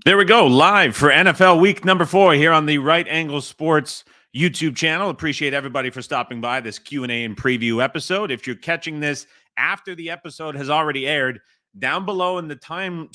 There we go, live for NFL week number 4 here on the Right Angle Sports YouTube channel. Appreciate everybody for stopping by this Q&A and preview episode. If you're catching this after the episode has already aired, down below in the timeline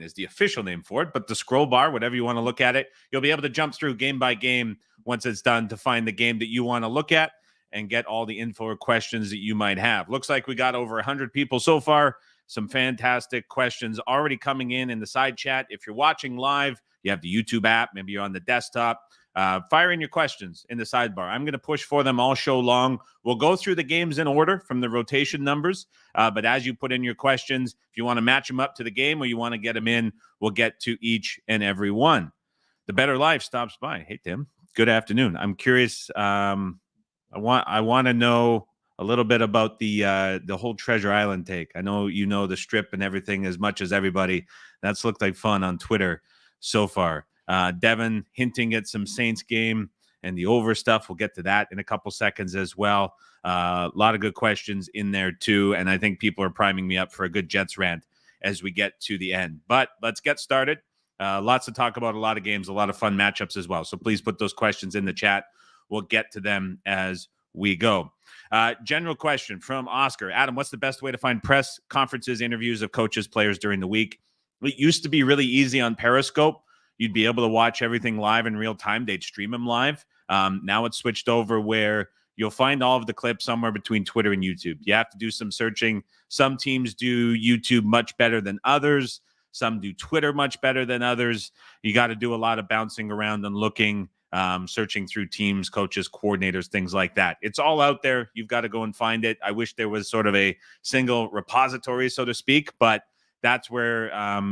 is the official name for it, but the scroll bar, whatever you want to look at it, you'll be able to jump through game by game once it's done to find the game that you want to look at and get all the info or questions that you might have. Looks like we got over 100 people so far. Some fantastic questions already coming in the side chat. If you're watching live, you have the YouTube app, maybe you're on the desktop, fire in your questions in the sidebar. I'm going to push for them all show long. We'll go through the games in order from the rotation numbers, but as you put in your questions, if you want to match them up to the game or you want to get them in, we'll get to each and every one. The Better Life stops by. Hey, Tim. Good afternoon. I'm curious. I want to know a little bit about the whole Treasure Island take. I know you know the strip and everything as much as everybody. That's looked like fun on Twitter so far. Devin hinting at some Saints game and the over stuff. We'll get to that in a couple seconds as well. A lot of good questions in there too, and I think people are priming me up for a good Jets rant as we get to the end. But let's get started. Lots to talk about, a lot of games, a lot of fun matchups as well. So please put those questions in the chat. We'll get to them as we go. General question from Oscar. Adam, what's the best way to find press conferences, interviews of coaches, players during the week? It used to be really easy on Periscope. You'd be able to watch everything live in real time. They'd stream them live. Now it's switched over where you'll find all of the clips somewhere between Twitter and YouTube. You have to do some searching. Some teams do YouTube much better than others. Some do Twitter much better than others. You got to do a lot of bouncing around and looking, searching through teams, coaches, coordinators, things like that. It's all out there. You've got to go and find it. I wish there was sort of a single repository, so to speak, but that's where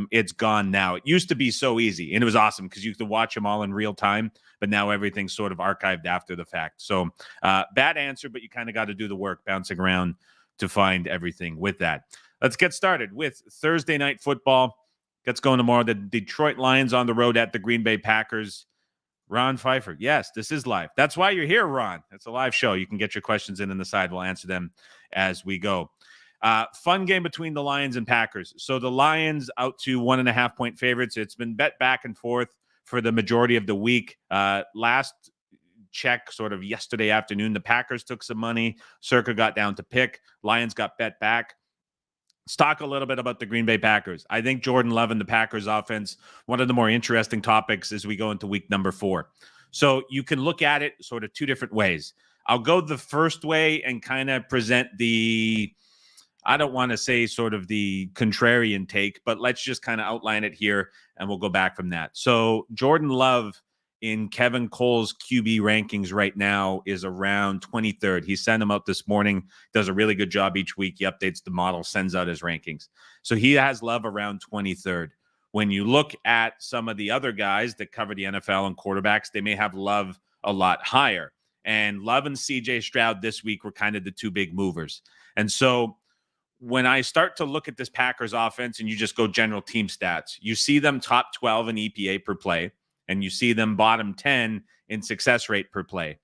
it's gone now. It used to be so easy, and it was awesome because you could watch them all in real time, but now everything's sort of archived after the fact. So bad answer, but you kind of got to do the work bouncing around to find everything with that. Let's get started with Thursday night football. Gets going tomorrow. The Detroit Lions on the road at the Green Bay Packers. Ron Pfeiffer. Yes, this is live. That's why you're here, Ron. It's a live show. You can get your questions in the side. We'll answer them as we go. Fun game between the Lions and Packers. So the Lions out to 1.5-point favorites. It's been bet back and forth for the majority of the week. Last check sort of yesterday afternoon, the Packers took some money. Circa got down to pick. Lions got bet back. Let's talk a little bit about the Green Bay Packers. I think Jordan Love and the Packers offense, one of the more interesting topics as we go into week number 4. So you can look at it sort of two different ways. I'll go the first way and kind of present the, I don't want to say sort of the contrarian take, but let's just kind of outline it here and we'll go back from that. So Jordan Love in Kevin Cole's QB rankings right now is around 23rd. He sent him out this morning, does a really good job each week. He updates the model, sends out his rankings. So he has Love around 23rd. When you look at some of the other guys that cover the NFL and quarterbacks, they may have Love a lot higher. And Love and CJ Stroud this week were kind of the two big movers. And so when I start to look at this Packers offense and you just go general team stats, you see them top 12 in EPA per play. And you see them bottom 10 in success rate per play.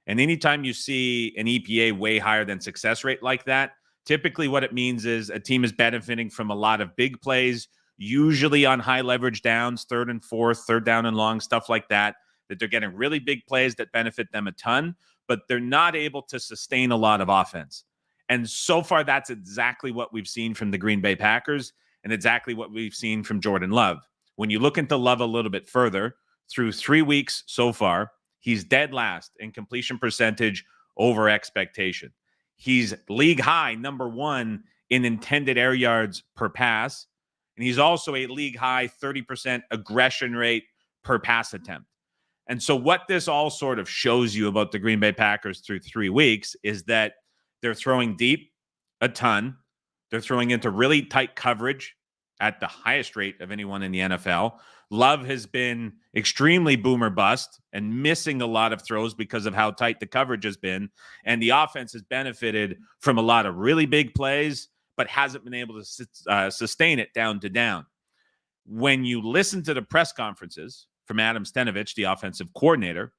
And anytime you see an EPA way higher than success rate like that, typically what it means is a team is benefiting from a lot of big plays, usually on high leverage downs, 3rd and 4th, 3rd down and long, stuff like that, that they're getting really big plays that benefit them a ton, but they're not able to sustain a lot of offense. And so far, that's exactly what we've seen from the Green Bay Packers and exactly what we've seen from Jordan Love. When you look into Love a little bit further, through 3 weeks so far, he's dead last in completion percentage over expectation. He's league high, number 1 in intended air yards per pass. And he's also a league high 30% aggression rate per pass attempt. And so what this all sort of shows you about the Green Bay Packers through 3 weeks is that they're throwing deep a ton. They're throwing into really tight coverage at the highest rate of anyone in the NFL. Love has been extremely boomer bust and missing a lot of throws because of how tight the coverage has been. And the offense has benefited from a lot of really big plays, but hasn't been able to sustain it down to down. When you listen to the press conferences from Adam Stenavich, the offensive coordinator,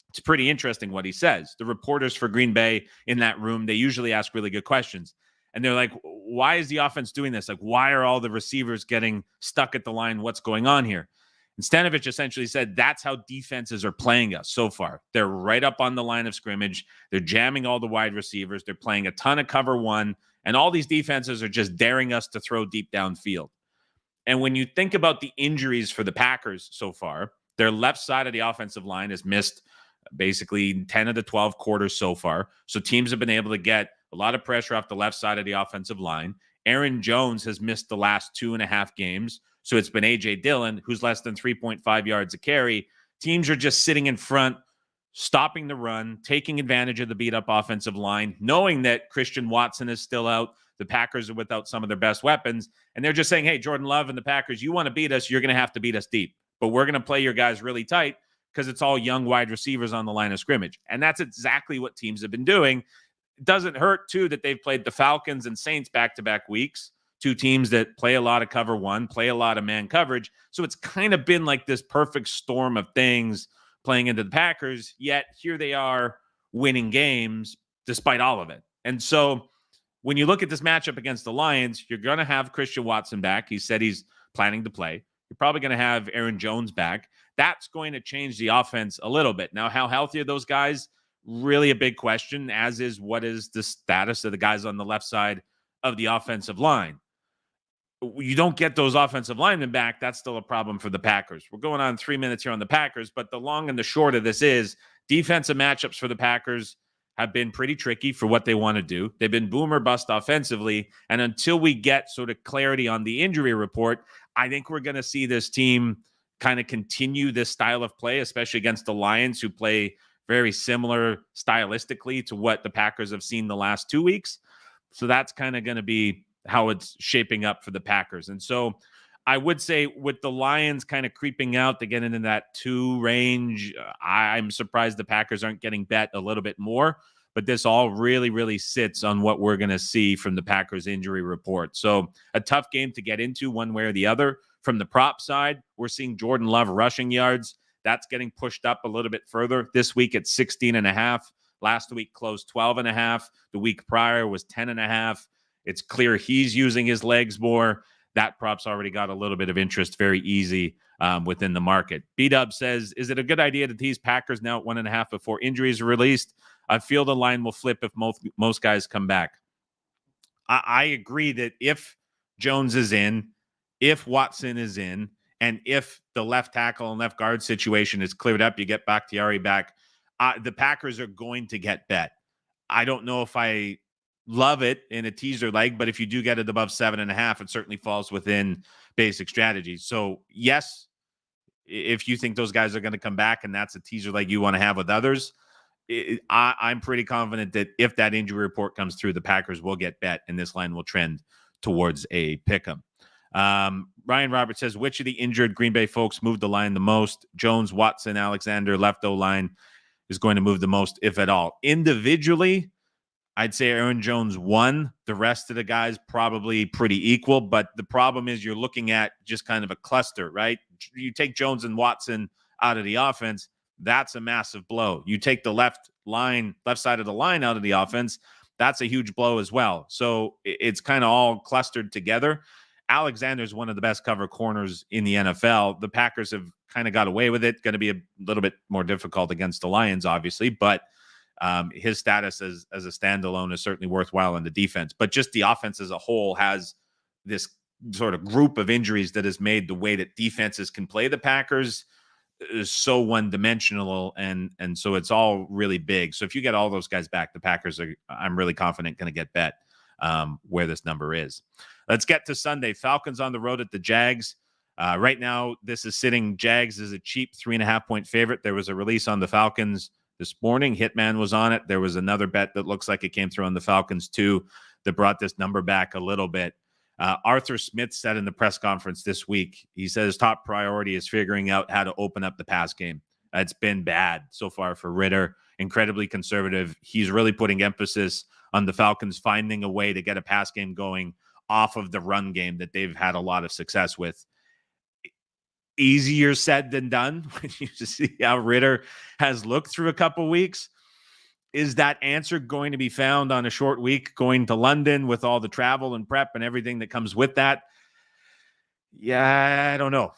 it's pretty interesting what he says. The reporters for Green Bay in that room, they usually ask really good questions. And they're like, why is the offense doing this? Like, why are all the receivers getting stuck at the line? What's going on here? And Stanovich essentially said that's how defenses are playing us so far. They're right up on the line of scrimmage. They're jamming all the wide receivers. They're playing a ton of cover one. And all these defenses are just daring us to throw deep downfield. And when you think about the injuries for the Packers so far, their left side of the offensive line has missed basically 10 of the 12 quarters so far. So teams have been able to get a lot of pressure off the left side of the offensive line. Aaron Jones has missed the last 2.5 games. So it's been A.J. Dillon, who's less than 3.5 yards a carry. Teams are just sitting in front, stopping the run, taking advantage of the beat-up offensive line, knowing that Christian Watson is still out. The Packers are without some of their best weapons. And they're just saying, hey, Jordan Love and the Packers, you want to beat us, you're going to have to beat us deep. But we're going to play your guys really tight because it's all young wide receivers on the line of scrimmage. And that's exactly what teams have been doing. It doesn't hurt, too, that they've played the Falcons and Saints back-to-back weeks, two teams that play a lot of cover one, play a lot of man coverage. So it's kind of been like this perfect storm of things playing into the Packers, yet here they are winning games despite all of it. And so when you look at this matchup against the Lions, you're going to have Christian Watson back. He said he's planning to play. You're probably going to have Aaron Jones back. That's going to change the offense a little bit. Now, how healthy are those guys? Really a big question, as is what is the status of the guys on the left side of the offensive line. You don't get those offensive linemen back, that's still a problem for the Packers. We're going on 3 minutes here on the Packers, but the long and the short of this is defensive matchups for the Packers have been pretty tricky for what they want to do. They've been boom or bust offensively, and until we get sort of clarity on the injury report, I think we're going to see this team kind of continue this style of play, especially against the Lions, who play very similar stylistically to what the Packers have seen the last 2 weeks. So that's kind of going to be how it's shaping up for the Packers. And so I would say with the Lions kind of creeping out to get into that 2 range, I'm surprised the Packers aren't getting bet a little bit more. But this all really, really sits on what we're going to see from the Packers injury report. So a tough game to get into one way or the other. From the prop side, we're seeing Jordan Love rushing yards. That's getting pushed up a little bit further. This week it's 16.5. Last week closed 12.5. The week prior was 10.5. It's clear he's using his legs more. That prop's already got a little bit of interest, very easy within the market. B-Dub says, is it a good idea to tease Packers now at 1.5 before injuries are released? I feel the line will flip if most guys come back. I agree that if Jones is in, if Watson is in, and if the left tackle and left guard situation is cleared up, you get Bakhtiari back, the Packers are going to get bet. I don't know if I love it in a teaser leg, but if you do get it above 7.5, it certainly falls within basic strategy. So yes, if you think those guys are going to come back and that's a teaser leg you want to have with others, I'm pretty confident that if that injury report comes through, the Packers will get bet and this line will trend towards a pick'em. Ryan Roberts says, which of the injured Green Bay folks moved the line the most? Jones, Watson, Alexander, left O-line is going to move the most, if at all. Individually, I'd say Aaron Jones won. The rest of the guys probably pretty equal, but the problem is you're looking at just kind of a cluster, right? You take Jones and Watson out of the offense, that's a massive blow. You take the left side of the line out of the offense, that's a huge blow as well. So it's kind of all clustered together. Alexander is one of the best cover corners in the NFL. The Packers have kind of got away with it. Going to be a little bit more difficult against the Lions, obviously, but his status as a standalone is certainly worthwhile in the defense. But just the offense as a whole has this sort of group of injuries that has made the way that defenses can play the Packers is so one-dimensional, and so it's all really big. So if you get all those guys back, the Packers are, I'm really confident, going to get bet where this number is. Let's get to Sunday. Falcons on the road at the Jags. Right now, this is sitting Jags as a cheap 3.5-point favorite. There was a release on the Falcons this morning. Hitman was on it. There was another bet that looks like it came through on the Falcons too that brought this number back a little bit. Arthur Smith said in the press conference this week, he said his top priority is figuring out how to open up the pass game. It's been bad so far for Ritter, incredibly conservative. He's really putting emphasis on the Falcons finding a way to get a pass game going off of the run game that they've had a lot of success with. Easier said than done when you see how Ritter has looked through a couple weeks. Is that answer going to be found on a short week going to London with all the travel and prep and everything that comes with that? Yeah, I don't know.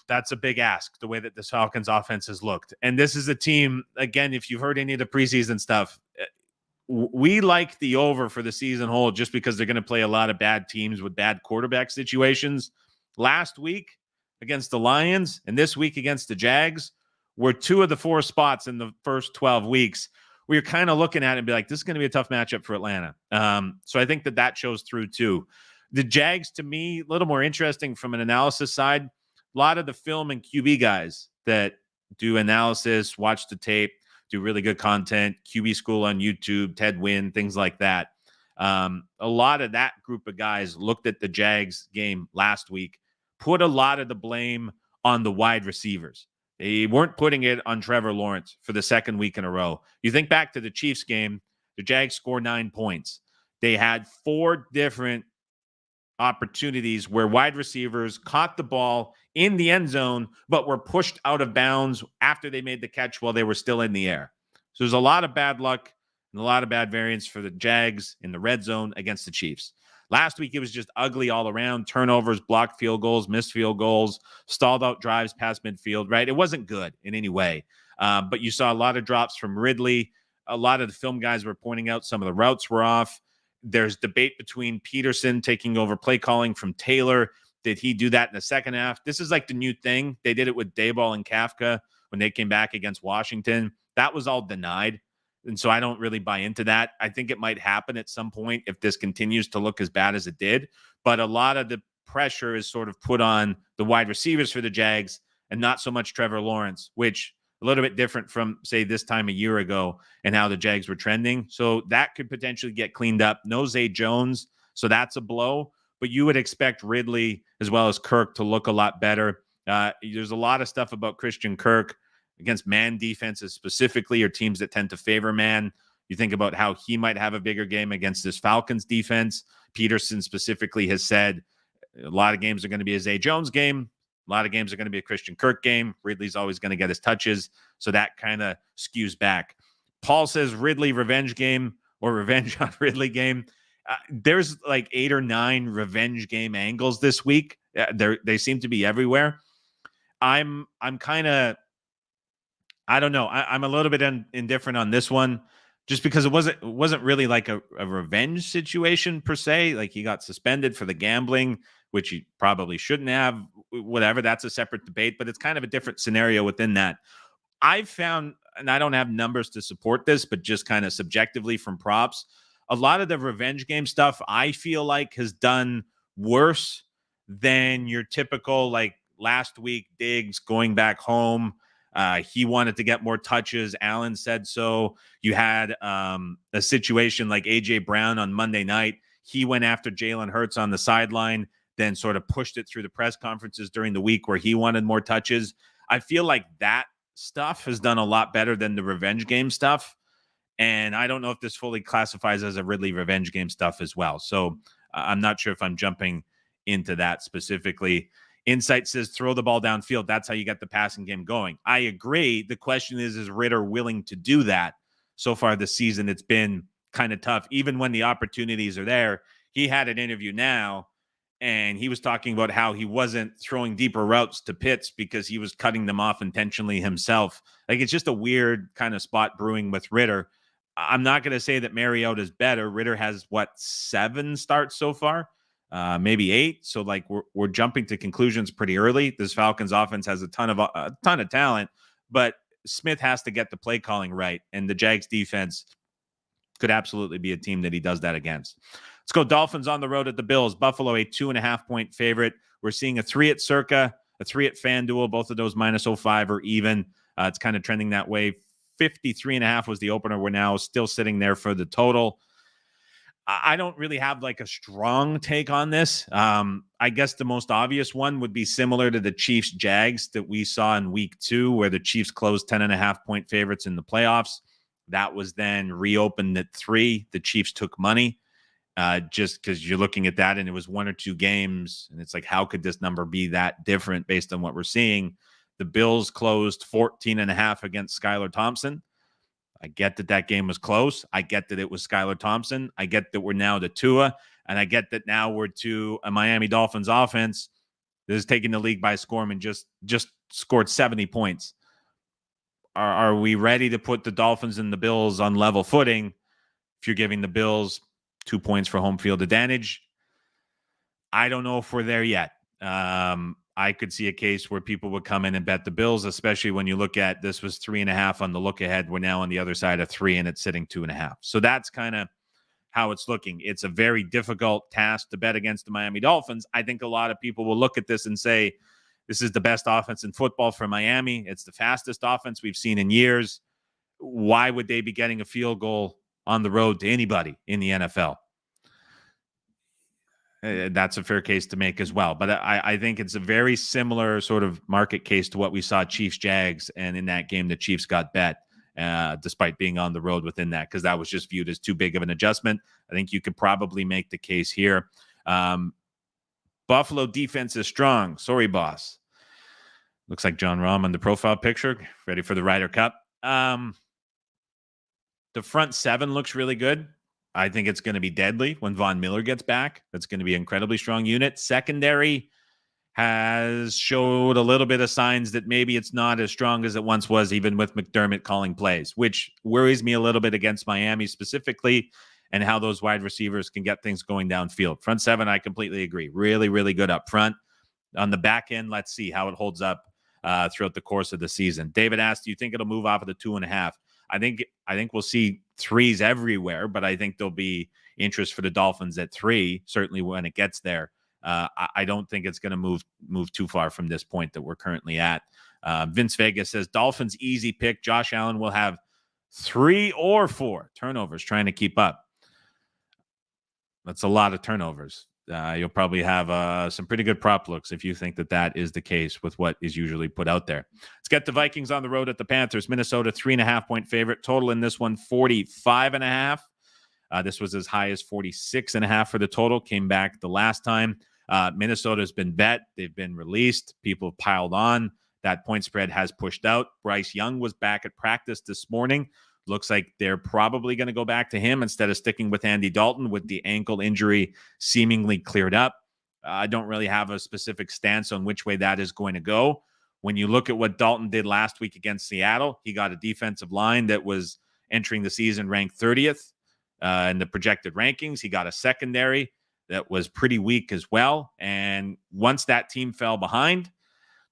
That's a big ask, the way that this Falcons offense has looked. And this is a team, again, if you've heard any of the preseason stuff, we like the over for the season whole just because they're going to play a lot of bad teams with bad quarterback situations. Last week against the Lions and this week against the Jags were 2 of the 4 spots in the first 12 weeks. We were kind of looking at it and be like, this is going to be a tough matchup for Atlanta. So I think that shows through too. The Jags, to me, a little more interesting from an analysis side. A lot of the film and QB guys that do analysis, watch the tape, do really good content, QB School on YouTube, Ted Wynn, things like that. A lot of that group of guys looked at the Jags game last week, put a lot of the blame on the wide receivers. They weren't putting it on Trevor Lawrence for the second week in a row. You think back to the Chiefs game, the Jags scored 9 points. They had 4 different opportunities where wide receivers caught the ball in the end zone, but were pushed out of bounds after they made the catch while they were still in the air. So there's a lot of bad luck and a lot of bad variance for the Jags in the red zone against the Chiefs. Last week, it was just ugly all around. Turnovers, blocked field goals, missed field goals, stalled out drives past midfield, right? It wasn't good in any way. But you saw a lot of drops from Ridley. A lot of the film guys were pointing out some of the routes were off. There's debate between Peterson taking over play calling from Taylor. Did he do that in the second half? This is like the new thing. They did it with Daboll and Kafka when they came back against Washington. That was all denied. And so I don't really buy into that. I think it might happen at some point if this continues to look as bad as it did. But a lot of the pressure is sort of put on the wide receivers for the Jags and not so much Trevor Lawrence, which a little bit different from, say, this time a year ago and how the Jags were trending. So that could potentially get cleaned up. No Zay Jones, so that's a blow. But you would expect Ridley as well as Kirk to look a lot better. There's a lot of stuff about Christian Kirk against man defenses specifically, or teams that tend to favor man. You think about how he might have a bigger game against this Falcons defense. Peterson specifically has said a lot of games are going to be a Zay Jones game. A lot of games are going to be a Christian Kirk game. Ridley's always going to get his touches. So that kind of skews back. Paul says Ridley revenge game or revenge on Ridley game. There's like 8 or 9 revenge game angles this week. They seem to be everywhere. I'm kind of, I don't know. I'm a little bit indifferent on this one just because it wasn't really like a revenge situation per se. Like he got suspended for the gambling, which he probably shouldn't have, whatever. That's a separate debate, but it's kind of a different scenario within that. I've found, and I don't have numbers to support this, but just kind of subjectively from props, a lot of the revenge game stuff I feel like has done worse than your typical, like last week, Diggs going back home. He wanted to get more touches. Allen said so. You had a situation like A.J. Brown on Monday night. He went after Jalen Hurts on the sideline, then sort of pushed it through the press conferences during the week where he wanted more touches. I feel like that stuff has done a lot better than the revenge game stuff. And I don't know if this fully classifies as a Ridley revenge game stuff as well. So I'm not sure if I'm jumping into that specifically. Insight says throw the ball downfield. That's how you get the passing game going. I agree. The question is Ridder willing to do that? So far this season, it's been kind of tough. Even when the opportunities are there, he had an interview now, and he was talking about how he wasn't throwing deeper routes to Pitts because he was cutting them off intentionally himself. Like, it's just a weird kind of spot brewing with Ridder. I'm not going to say that Mariota is better. Ridder has, 7 starts so far? Maybe 8. So like we're jumping to conclusions pretty early. This Falcons offense has a ton of talent, but Smith has to get the play calling right. And the Jags defense could absolutely be a team that he does that against. Let's go Dolphins on the road at the Bills. Buffalo, a 2.5 point favorite. We're seeing a 3 at Circa, a 3 at FanDuel. Both of those -05 or even. It's kind of trending that way. 53.5 was the opener. We're now still sitting there for the total. I don't really have like a strong take on this. I guess the most obvious one would be similar to the Chiefs Jags that we saw in week 2, where the Chiefs closed 10.5 point favorites in the playoffs. That was then reopened at 3. The Chiefs took money just because you're looking at that and it was 1 or 2 games. And it's like, how could this number be that different based on what we're seeing? The Bills closed 14.5 against Skylar Thompson. I get that that game was close. I get that it was Skylar Thompson. I get that we're now to Tua, and I get that now we're to a Miami Dolphins offense that is taking the league by storm and just scored 70 points. Are we ready to put the Dolphins and the Bills on level footing if you're giving the Bills 2 points for home field advantage? I don't know if we're there yet. I could see a case where people would come in and bet the Bills, especially when you look at this was 3.5 on the look ahead. We're now on the other side of 3 and it's sitting 2.5. So that's kind of how it's looking. It's a very difficult task to bet against the Miami Dolphins. I think a lot of people will look at this and say, this is the best offense in football for Miami. It's the fastest offense we've seen in years. Why would they be getting a field goal on the road to anybody in the NFL? That's a fair case to make as well. But I think it's a very similar sort of market case to what we saw Chiefs-Jags, and in that game, the Chiefs got bet despite being on the road within that, because that was just viewed as too big of an adjustment. I think you could probably make the case here. Buffalo defense is strong. Sorry, boss. Looks like John Rahm on the profile picture. Ready for the Ryder Cup. The front seven looks really good. I think it's going to be deadly when Von Miller gets back. That's going to be an incredibly strong unit. Secondary has showed a little bit of signs that maybe it's not as strong as it once was, even with McDermott calling plays, which worries me a little bit against Miami specifically, and how those wide receivers can get things going downfield. Front seven, I completely agree. Really, really good up front. On the back end, let's see how it holds up throughout the course of the season. David asked, do you think it'll move off of the 2.5? I think we'll see 3s everywhere, but I think there'll be interest for the Dolphins at 3, certainly when it gets there. I don't think it's going to move too far from this point that we're currently at. Vince Vegas says, Dolphins easy pick. Josh Allen will have 3 or 4 turnovers trying to keep up. That's a lot of turnovers. You'll probably have some pretty good prop looks if you think that that is the case with what is usually put out there. Let's get the Vikings on the road at the Panthers. Minnesota 3.5-point favorite. Total in this one 45.5. This was as high as 46.5 for the total. Came back the last time. Minnesota's been bet. They've been released. People have piled on. That point spread has pushed out. Bryce Young was back at practice this morning. Looks like they're probably going to go back to him instead of sticking with Andy Dalton, with the ankle injury seemingly cleared up. I don't really have a specific stance on which way that is going to go. When you look at what Dalton did last week against Seattle, he got a defensive line that was entering the season ranked 30th in the projected rankings. He got a secondary that was pretty weak as well. And once that team fell behind,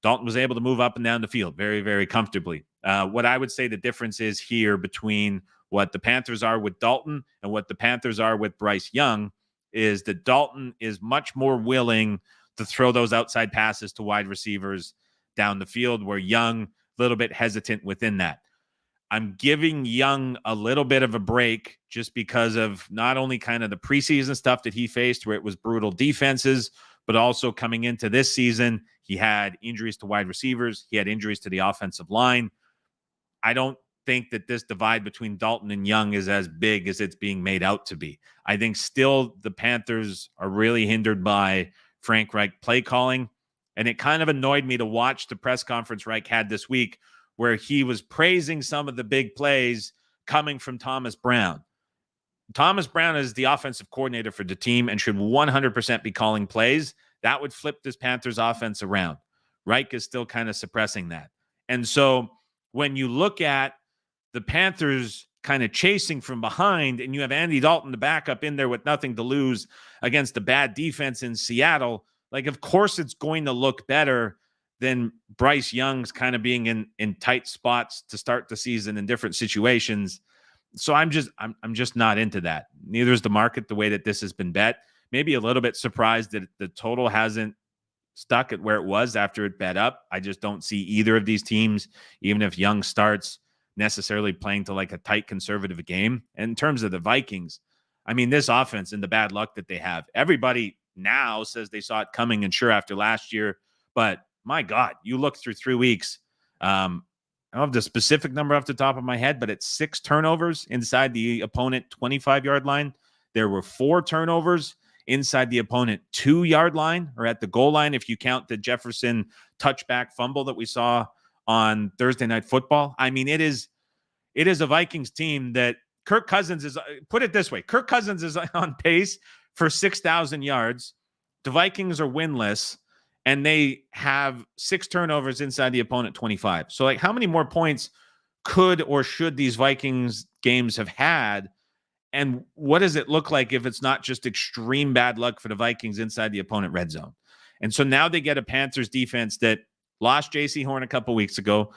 Dalton was able to move up and down the field very, very comfortably. What I would say the difference is here between what the Panthers are with Dalton and what the Panthers are with Bryce Young is that Dalton is much more willing to throw those outside passes to wide receivers down the field, where Young, a little bit hesitant within that. I'm giving Young a little bit of a break just because of not only kind of the preseason stuff that he faced where it was brutal defenses, but also coming into this season, he had injuries to wide receivers. He had injuries to the offensive line. I don't think that this divide between Dalton and Young is as big as it's being made out to be. I think still the Panthers are really hindered by Frank Reich play calling. And it kind of annoyed me to watch the press conference Reich had this week where he was praising some of the big plays coming from Thomas Brown. Thomas Brown is the offensive coordinator for the team and should 100% be calling plays. That would flip this Panthers offense around. Reich is still kind of suppressing that. And so when you look at the Panthers kind of chasing from behind and you have Andy Dalton, the backup, in there with nothing to lose against a bad defense in Seattle, like, of course it's going to look better than Bryce Young's kind of being in tight spots to start the season in different situations. So I'm just not into that. Neither is the market the way that this has been bet. Maybe a little bit surprised that the total hasn't stuck at where it was after it bet up. I just don't see either of these teams, even if Young starts, necessarily playing to like a tight conservative game. And in terms of the Vikings, I mean, this offense and the bad luck that they have, everybody now says they saw it coming, and sure, after last year, but my God, you look through 3 weeks. I don't have the specific number off the top of my head, but it's 6 turnovers inside the opponent 25-yard line. There were 4 turnovers inside the opponent 2-yard line, or at the goal line, if you count the Jefferson touchback fumble that we saw on Thursday Night Football. I mean, it is It is a Vikings team that Kirk Cousins is, put it this way, Kirk Cousins is on pace for 6,000 yards. The Vikings are winless, and they have 6 turnovers inside the opponent 25. So, like, how many more points could or should these Vikings games have had? And what does it look like if it's not just extreme bad luck for the Vikings inside the opponent red zone? And so now they get a Panthers defense that lost J.C. Horn a couple weeks ago,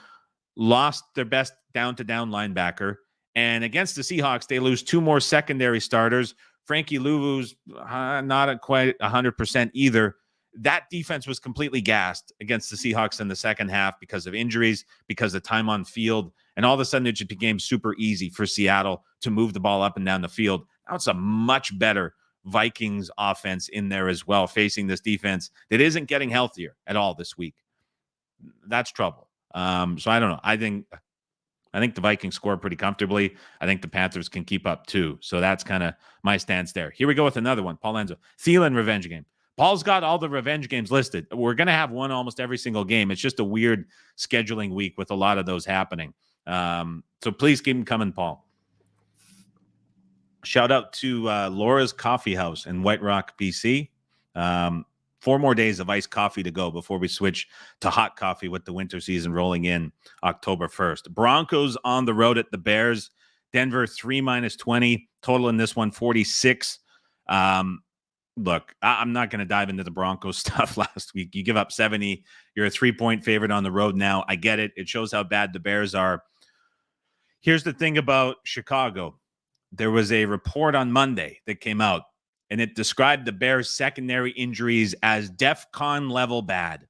lost their best down-to-down linebacker, and against the Seahawks, they lose 2 more secondary starters. Frankie Louvu's not at quite 100% either. That defense was completely gassed against the Seahawks in the second half because of injuries, because of time on field, and all of a sudden it just became super easy for Seattle to move the ball up and down the field. Now it's a much better Vikings offense in there as well, facing this defense that isn't getting healthier at all this week. That's trouble. So I don't know. I think the Vikings score pretty comfortably. I think the Panthers can keep up too. So that's kind of my stance there. Here we go with another one. Paul Enzo. Thielen revenge game. Paul's got all the revenge games listed. We're going to have one almost every single game. It's just a weird scheduling week with a lot of those happening. So please keep them coming, Paul. Shout out to Laura's Coffee House in White Rock, BC. 4 more days of iced coffee to go before we switch to hot coffee with the winter season rolling in October 1st. Broncos on the road at the Bears. Denver 3 - 20. Total in this one 46. Look, I'm not going to dive into the Broncos stuff last week. You give up 70. You're a 3-point favorite on the road now. I get it. It shows how bad the Bears are. Here's the thing about Chicago. There was a report on Monday that came out, and it described the Bears' secondary injuries as DEFCON level bad.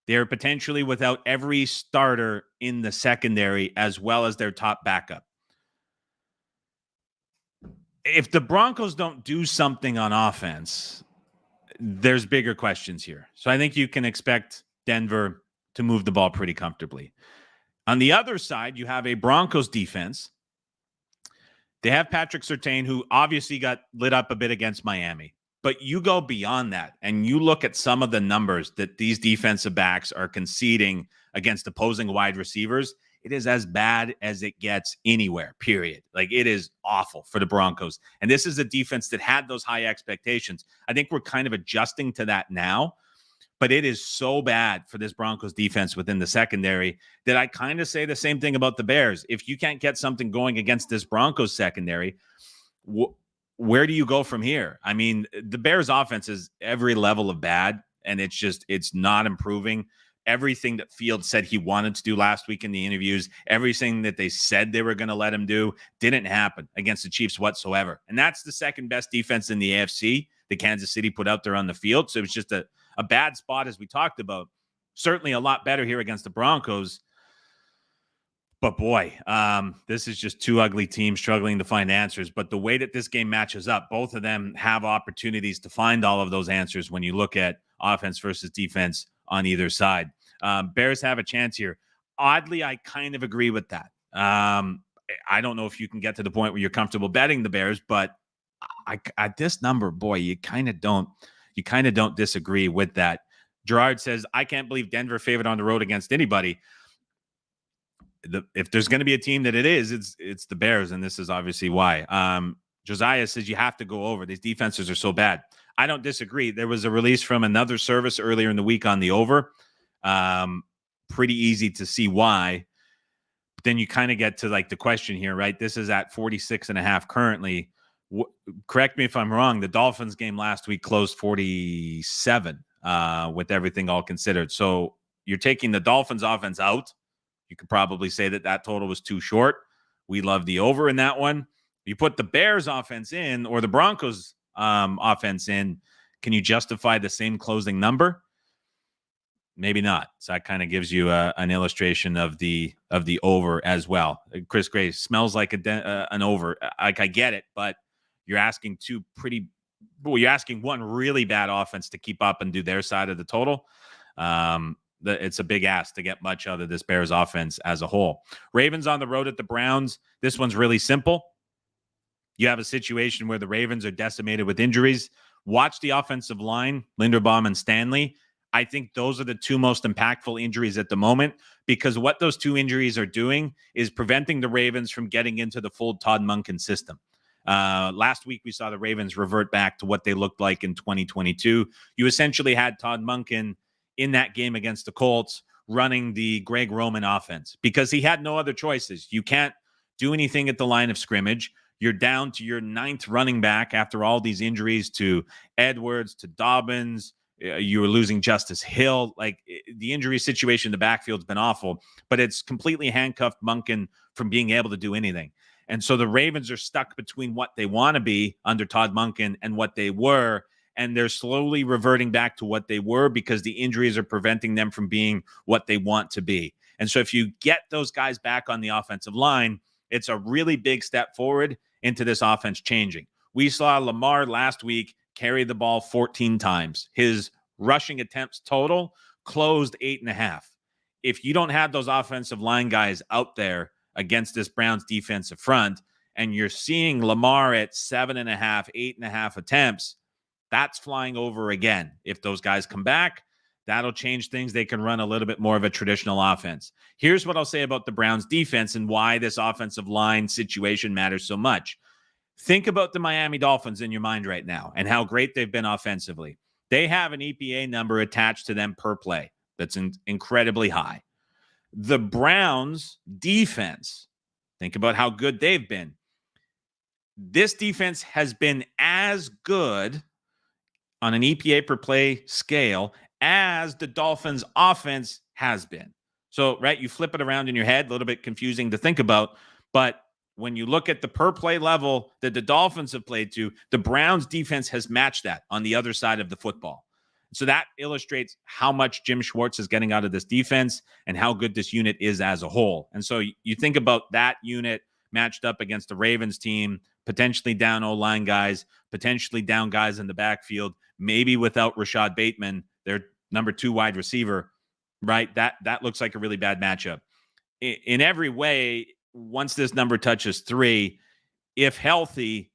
They're potentially without every starter in the secondary as well as their top backup. If the Broncos don't do something on offense, there's bigger questions here. So I think you can expect Denver to move the ball pretty comfortably. On the other side, you have a Broncos defense. They have Patrick Surtain, who obviously got lit up a bit against Miami. But you go beyond that, and you look at some of the numbers that these defensive backs are conceding against opposing wide receivers. It is as bad as it gets anywhere, period. Like, it is awful for the Broncos. And this is a defense that had those high expectations. I think we're kind of adjusting to that now. But it is so bad for this Broncos defense within the secondary that I kind of say the same thing about the Bears. If you can't get something going against this Broncos secondary, where do you go from here? I mean, the Bears offense is every level of bad, and it's not improving. Everything that Fields said he wanted to do last week in the interviews, everything that they said they were going to let him do, didn't happen against the Chiefs whatsoever. And that's the second best defense in the AFC that Kansas City put out there on the field. So it was just a bad spot, as we talked about. Certainly a lot better here against the Broncos. But boy, this is just 2 ugly teams struggling to find answers. But the way that this game matches up, both of them have opportunities to find all of those answers when you look at offense versus defense on either side. Bears have a chance here. Oddly, I kind of agree with that. I don't know if you can get to the point where you're comfortable betting the Bears, but at this number, boy, you kind of don't disagree with that. Gerard says, I can't believe Denver favored on the road against anybody. If there's going to be a team that it is, it's the Bears, and this is obviously why. Josiah says you have to go over. These defenses are so bad. I don't disagree. There was a release from another service earlier in the week on the over. Pretty easy to see why. But then you kind of get to like the question here, right? This is at 46.5 currently. Correct me if I'm wrong. The Dolphins game last week closed 47 with everything all considered. So you're taking the Dolphins offense out. You could probably say that total was too short. We love the over in that one. You put the Bears offense in or the Broncos offense in, can you justify the same closing number? Maybe not. So that kind of gives you an illustration of the over as well. Chris Gray smells like an over. Like, I get it, but you're asking you're asking one really bad offense to keep up and do their side of the total. It's a big ask to get much out of this Bears offense as a whole. Ravens on the road at the Browns. This one's really simple. You have a situation where the Ravens are decimated with injuries. Watch the offensive line, Linderbaum and Stanley. I think those are the two most impactful injuries at the moment, because what those two injuries are doing is preventing the Ravens from getting into the full Todd Monken system. Last week, we saw the Ravens revert back to what they looked like in 2022. You essentially had Todd Monken in that game against the Colts running the Greg Roman offense because he had no other choices. You can't do anything at the line of scrimmage. You're down to your 9th running back after all these injuries to Edwards, to Dobbins. You were losing Justice Hill. Like, the injury situation in the backfield's been awful, but it's completely handcuffed Monken from being able to do anything. And so the Ravens are stuck between what they want to be under Todd Monken and what they were, and they're slowly reverting back to what they were because the injuries are preventing them from being what they want to be. And so if you get those guys back on the offensive line, it's a really big step forward into this offense changing. We saw Lamar last week carry the ball 14 times. His rushing attempts total closed 8.5. If you don't have those offensive line guys out there against this Browns defensive front, and you're seeing Lamar at 7.5, 8.5 attempts, that's flying over again. If those guys come back, that'll change things. They can run a little bit more of a traditional offense. Here's what I'll say about the Browns defense and why this offensive line situation matters so much. Think about the Miami Dolphins in your mind right now and how great they've been offensively. They have an EPA number attached to them per play that's incredibly high. The Browns defense, think about how good they've been. This defense has been as good on an EPA per play scale as the Dolphins offense has been. So, right, you flip it around in your head, a little bit confusing to think about, but when you look at the per play level that the Dolphins have played to, the Browns defense has matched that on the other side of the football. So that illustrates how much Jim Schwartz is getting out of this defense and how good this unit is as a whole. And so you think about that unit matched up against the Ravens team, potentially down O-line guys, potentially down guys in the backfield, maybe without Rashad Bateman, their number 2 wide receiver, right? That looks like a really bad matchup. In every way, once this number touches 3, if healthy,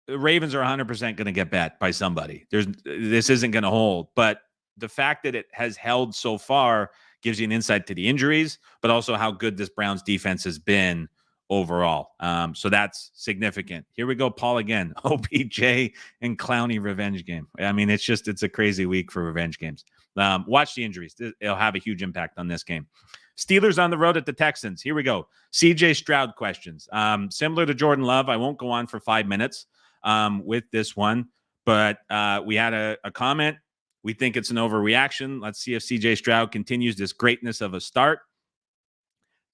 the Ravens are 100% going to get bet by somebody. This isn't going to hold. But the fact that it has held so far gives you an insight to the injuries, but also how good this Browns defense has been overall. So that's significant. Here we go, Paul again. OBJ and Clowney revenge game. I mean, it's a crazy week for revenge games. Watch the injuries. It'll have a huge impact on this game. Steelers on the road at the Texans. Here we go. CJ Stroud questions. Similar to Jordan Love, I won't go on for 5 minutes with this one, but we had a comment. We think it's an overreaction. Let's see if CJ Stroud continues this greatness of a start.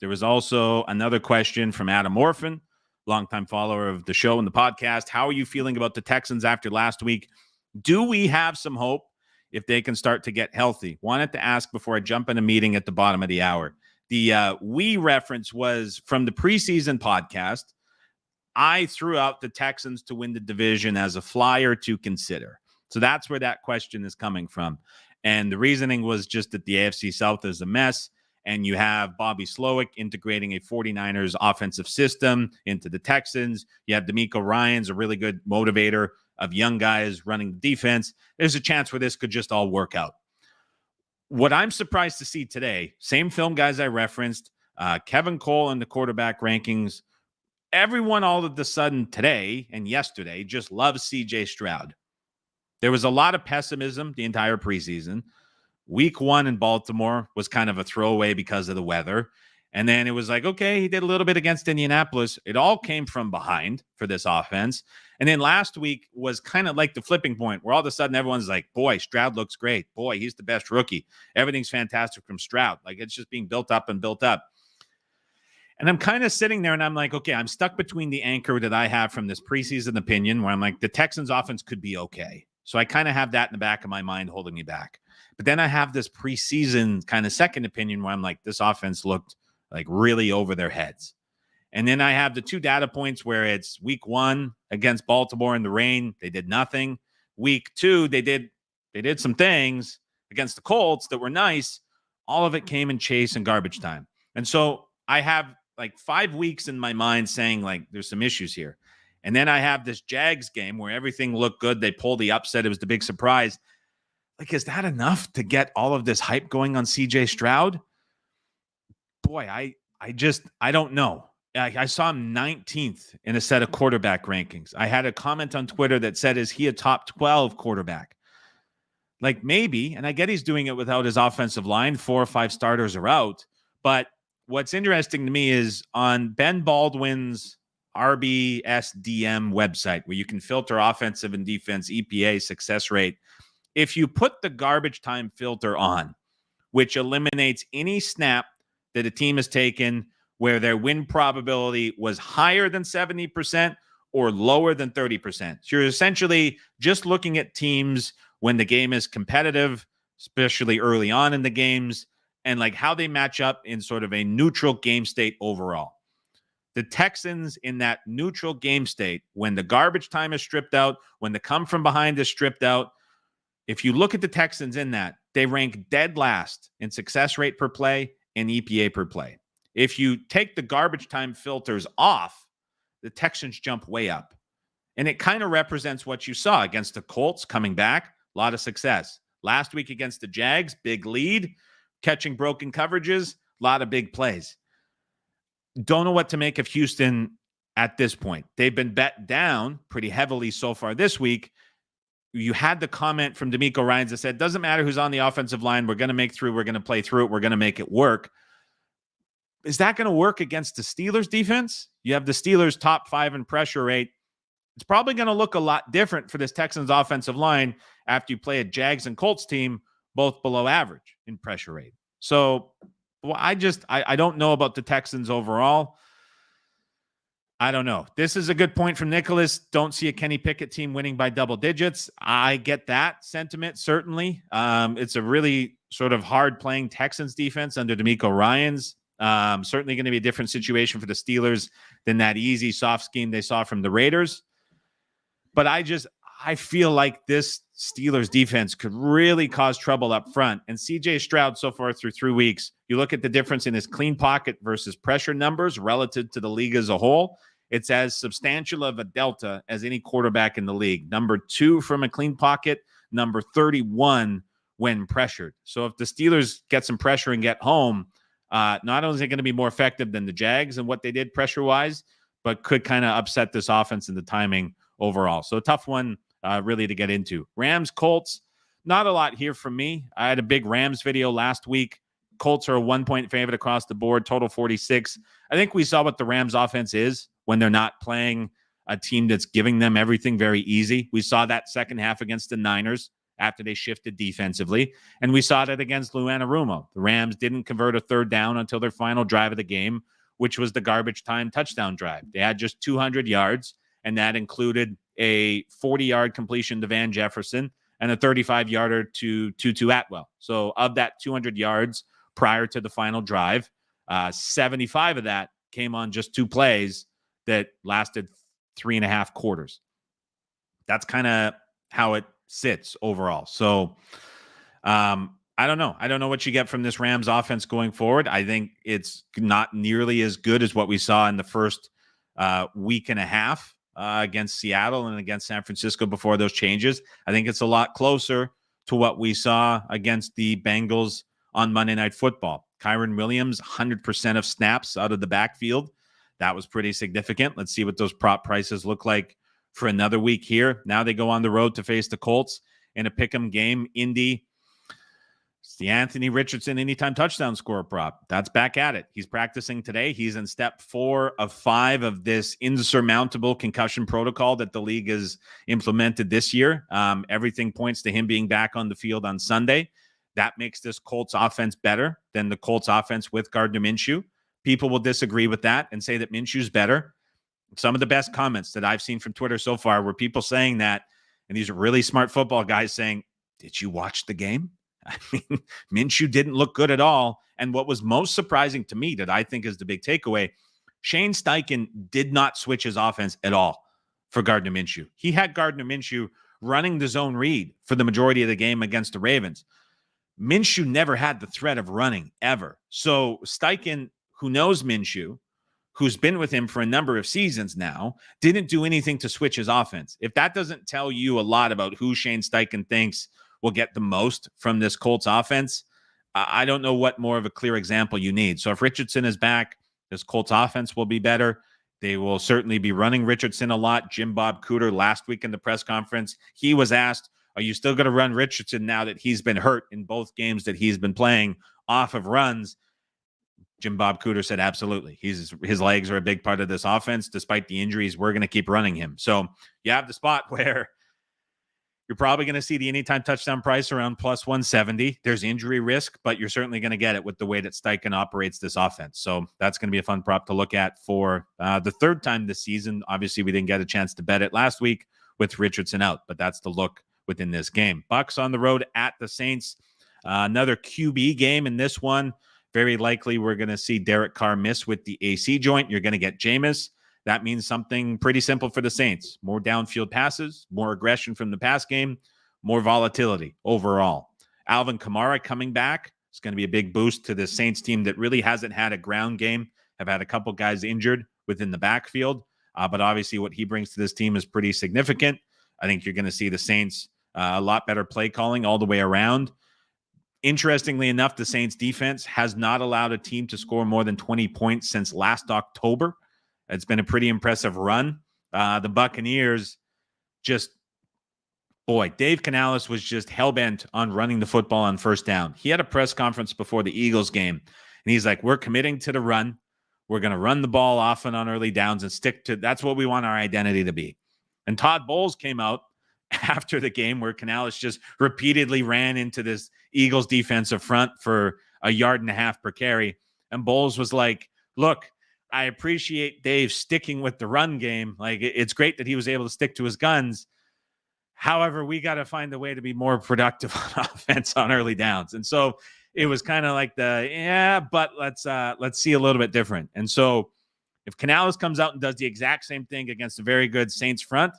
There was also another question from Adam Orphan, longtime follower of the show and the podcast. How are you feeling about the Texans after last week? Do we have some hope if they can start to get healthy? Wanted to ask before I jump in a meeting at the bottom of the hour. The we reference was from the preseason podcast. I threw out the Texans to win the division as a flyer to consider. So that's where that question is coming from. And the reasoning was just that the AFC South is a mess, and you have Bobby Slowick integrating a 49ers offensive system into the Texans. You have D'Amico Ryans, a really good motivator of young guys running the defense. There's a chance where this could just all work out. What I'm surprised to see today, same film guys I referenced, Kevin Cole in the quarterback rankings, everyone all of a sudden today and yesterday just loves CJ Stroud. There was a lot of pessimism the entire preseason. Week 1 in Baltimore was kind of a throwaway because of the weather. And then it was like, okay, he did a little bit against Indianapolis. It all came from behind for this offense. And then last week was kind of like the flipping point where all of a sudden everyone's like, boy, Stroud looks great. Boy, he's the best rookie. Everything's fantastic from Stroud. Like, it's just being built up and built up. And I'm kind of sitting there and I'm like, okay, I'm stuck between the anchor that I have from this preseason opinion where I'm like, the Texans offense could be okay. So I kind of have that in the back of my mind holding me back. But then I have this preseason kind of second opinion where I'm like, this offense looked like really over their heads. And then I have the 2 data points where it's week 1 against Baltimore in the rain. They did nothing. Week 2, they did some things against the Colts that were nice. All of it came in chase and garbage time. And so I have like 5 weeks in my mind saying like, there's some issues here. And then I have this Jags game where everything looked good. They pulled the upset. It was the big surprise. Like, is that enough to get all of this hype going on CJ Stroud? Boy, I don't know. I saw him 19th in a set of quarterback rankings. I had a comment on Twitter that said, is he a top 12 quarterback? Like, maybe, and I get he's doing it without his offensive line. 4 or 5 starters are out. But what's interesting to me is on Ben Baldwin's RBSDM website, where you can filter offensive and defense EPA success rate. If you put the garbage time filter on, which eliminates any snap that a team has taken where their win probability was higher than 70% or lower than 30%. So you're essentially just looking at teams when the game is competitive, especially early on in the games, and like how they match up in sort of a neutral game state overall. The Texans in that neutral game state, when the garbage time is stripped out, when the come from behind is stripped out, if you look at the Texans in that, they rank dead last in success rate per play and EPA per play. If you take the garbage time filters off, the Texans jump way up. And it kind of represents what you saw against the Colts coming back, a lot of success. Last week against the Jags, big lead, catching broken coverages, a lot of big plays. Don't know what to make of Houston at this point. They've been bet down pretty heavily so far this week. You had the comment from D'Amico Ryans that said, doesn't matter who's on the offensive line. We're going to make through. We're going to play through it. We're going to make it work. Is that going to work against the Steelers defense? You have the Steelers top 5 in pressure rate. It's probably going to look a lot different for this Texans offensive line after you play a Jags and Colts team, both below average in pressure rate. So I don't know about the Texans overall. I don't know. This is a good point from Nicholas. Don't see a Kenny Pickett team winning by double digits. I get that sentiment, certainly. It's a really sort of hard playing Texans defense under D'Amico Ryans. Certainly going to be a different situation for the Steelers than that easy, soft scheme they saw from the Raiders. But I feel like this Steelers defense could really cause trouble up front. And CJ Stroud so far through 3 weeks, you look at the difference in his clean pocket versus pressure numbers relative to the league as a whole. It's as substantial of a delta as any quarterback in the league. Number 2 from a clean pocket, number 31 when pressured. So if the Steelers get some pressure and get home, not only is it going to be more effective than the Jags and what they did pressure-wise, but could kind of upset this offense in the timing overall. So a tough one really to get into. Rams, Colts, not a lot here from me. I had a big Rams video last week. Colts are a 1-point favorite across the board, total 46. I think we saw what the Rams offense is when they're not playing a team that's giving them everything very easy. We saw that second half against the Niners after they shifted defensively, and we saw that against Lou Anarumo. The Rams didn't convert a third down until their final drive of the game, which was the garbage time touchdown drive. They had just 200 yards, and that included a 40-yard completion to Van Jefferson and a 35-yarder to Tutu Atwell. So of that 200 yards prior to the final drive, 75 of that came on just 2 plays that lasted 3.5 quarters. That's kind of how it sits overall. So I don't know. I don't know what you get from this Rams offense going forward. I think it's not nearly as good as what we saw in the first week and a half against Seattle and against San Francisco before those changes. I think it's a lot closer to what we saw against the Bengals on Monday Night Football. Kyron Williams, 100% of snaps out of the backfield. That was pretty significant. Let's see what those prop prices look like for another week here. Now they go on the road to face the Colts in a pick'em game. Indy, it's the Anthony Richardson anytime touchdown scorer prop. That's back at it. He's practicing today. He's in step 4 of 5 of this insurmountable concussion protocol that the league has implemented this year. Everything points to him being back on the field on Sunday. That makes this Colts offense better than the Colts offense with Gardner Minshew. People will disagree with that and say that Minshew's better. Some of the best comments that I've seen from Twitter so far were people saying that, and these are really smart football guys saying, did you watch the game? I mean, Minshew didn't look good at all. And what was most surprising to me that I think is the big takeaway, Shane Steichen did not switch his offense at all for Gardner Minshew. He had Gardner Minshew running the zone read for the majority of the game against the Ravens. Minshew never had the threat of running ever. So Steichen, who knows Minshew, who's been with him for a number of seasons now, didn't do anything to switch his offense. If that doesn't tell you a lot about who Shane Steichen thinks will get the most from this Colts offense. I don't know what more of a clear example you need. So if Richardson is back, this Colts offense will be better. They will certainly be running Richardson a lot. Jim Bob Cooter last week in the press conference, he was asked, are you still going to run Richardson now that he's been hurt in both games that he's been playing off of runs? Jim Bob Cooter said, absolutely. His legs are a big part of this offense. Despite the injuries, we're going to keep running him. So you have the spot where you're probably going to see the anytime touchdown price around plus 170. There's injury risk, but you're certainly going to get it with the way that Steichen operates this offense. So that's going to be a fun prop to look at for the third time this season. Obviously, we didn't get a chance to bet it last week with Richardson out, but that's the look within this game. Bucks on the road at the Saints. Another QB game in this one. Very likely we're going to see Derek Carr miss with the AC joint. You're going to get Jameis. That means something pretty simple for the Saints. More downfield passes, more aggression from the pass game, more volatility overall. Alvin Kamara coming back is going to be a big boost to the Saints team that really hasn't had a ground game, have had a couple guys injured within the backfield. But obviously what he brings to this team is pretty significant. I think you're going to see the Saints a lot better play calling all the way around. Interestingly enough, the Saints defense has not allowed a team to score more than 20 points since last October. It's been a pretty impressive run. The Buccaneers Dave Canales was just hell-bent on running the football on first down. He had a press conference before the Eagles game, and he's like, we're committing to the run. We're going to run the ball often on early downs and stick to – that's what we want our identity to be. And Todd Bowles came out after the game where Canales just repeatedly ran into this Eagles defensive front for 1.5 yards per carry. And Bowles was like, look, I appreciate Dave sticking with the run game. Like, it's great that he was able to stick to his guns. However, we got to find a way to be more productive on offense on early downs. And so it was kind of like but let's see a little bit different. And so if Canales comes out and does the exact same thing against a very good Saints front,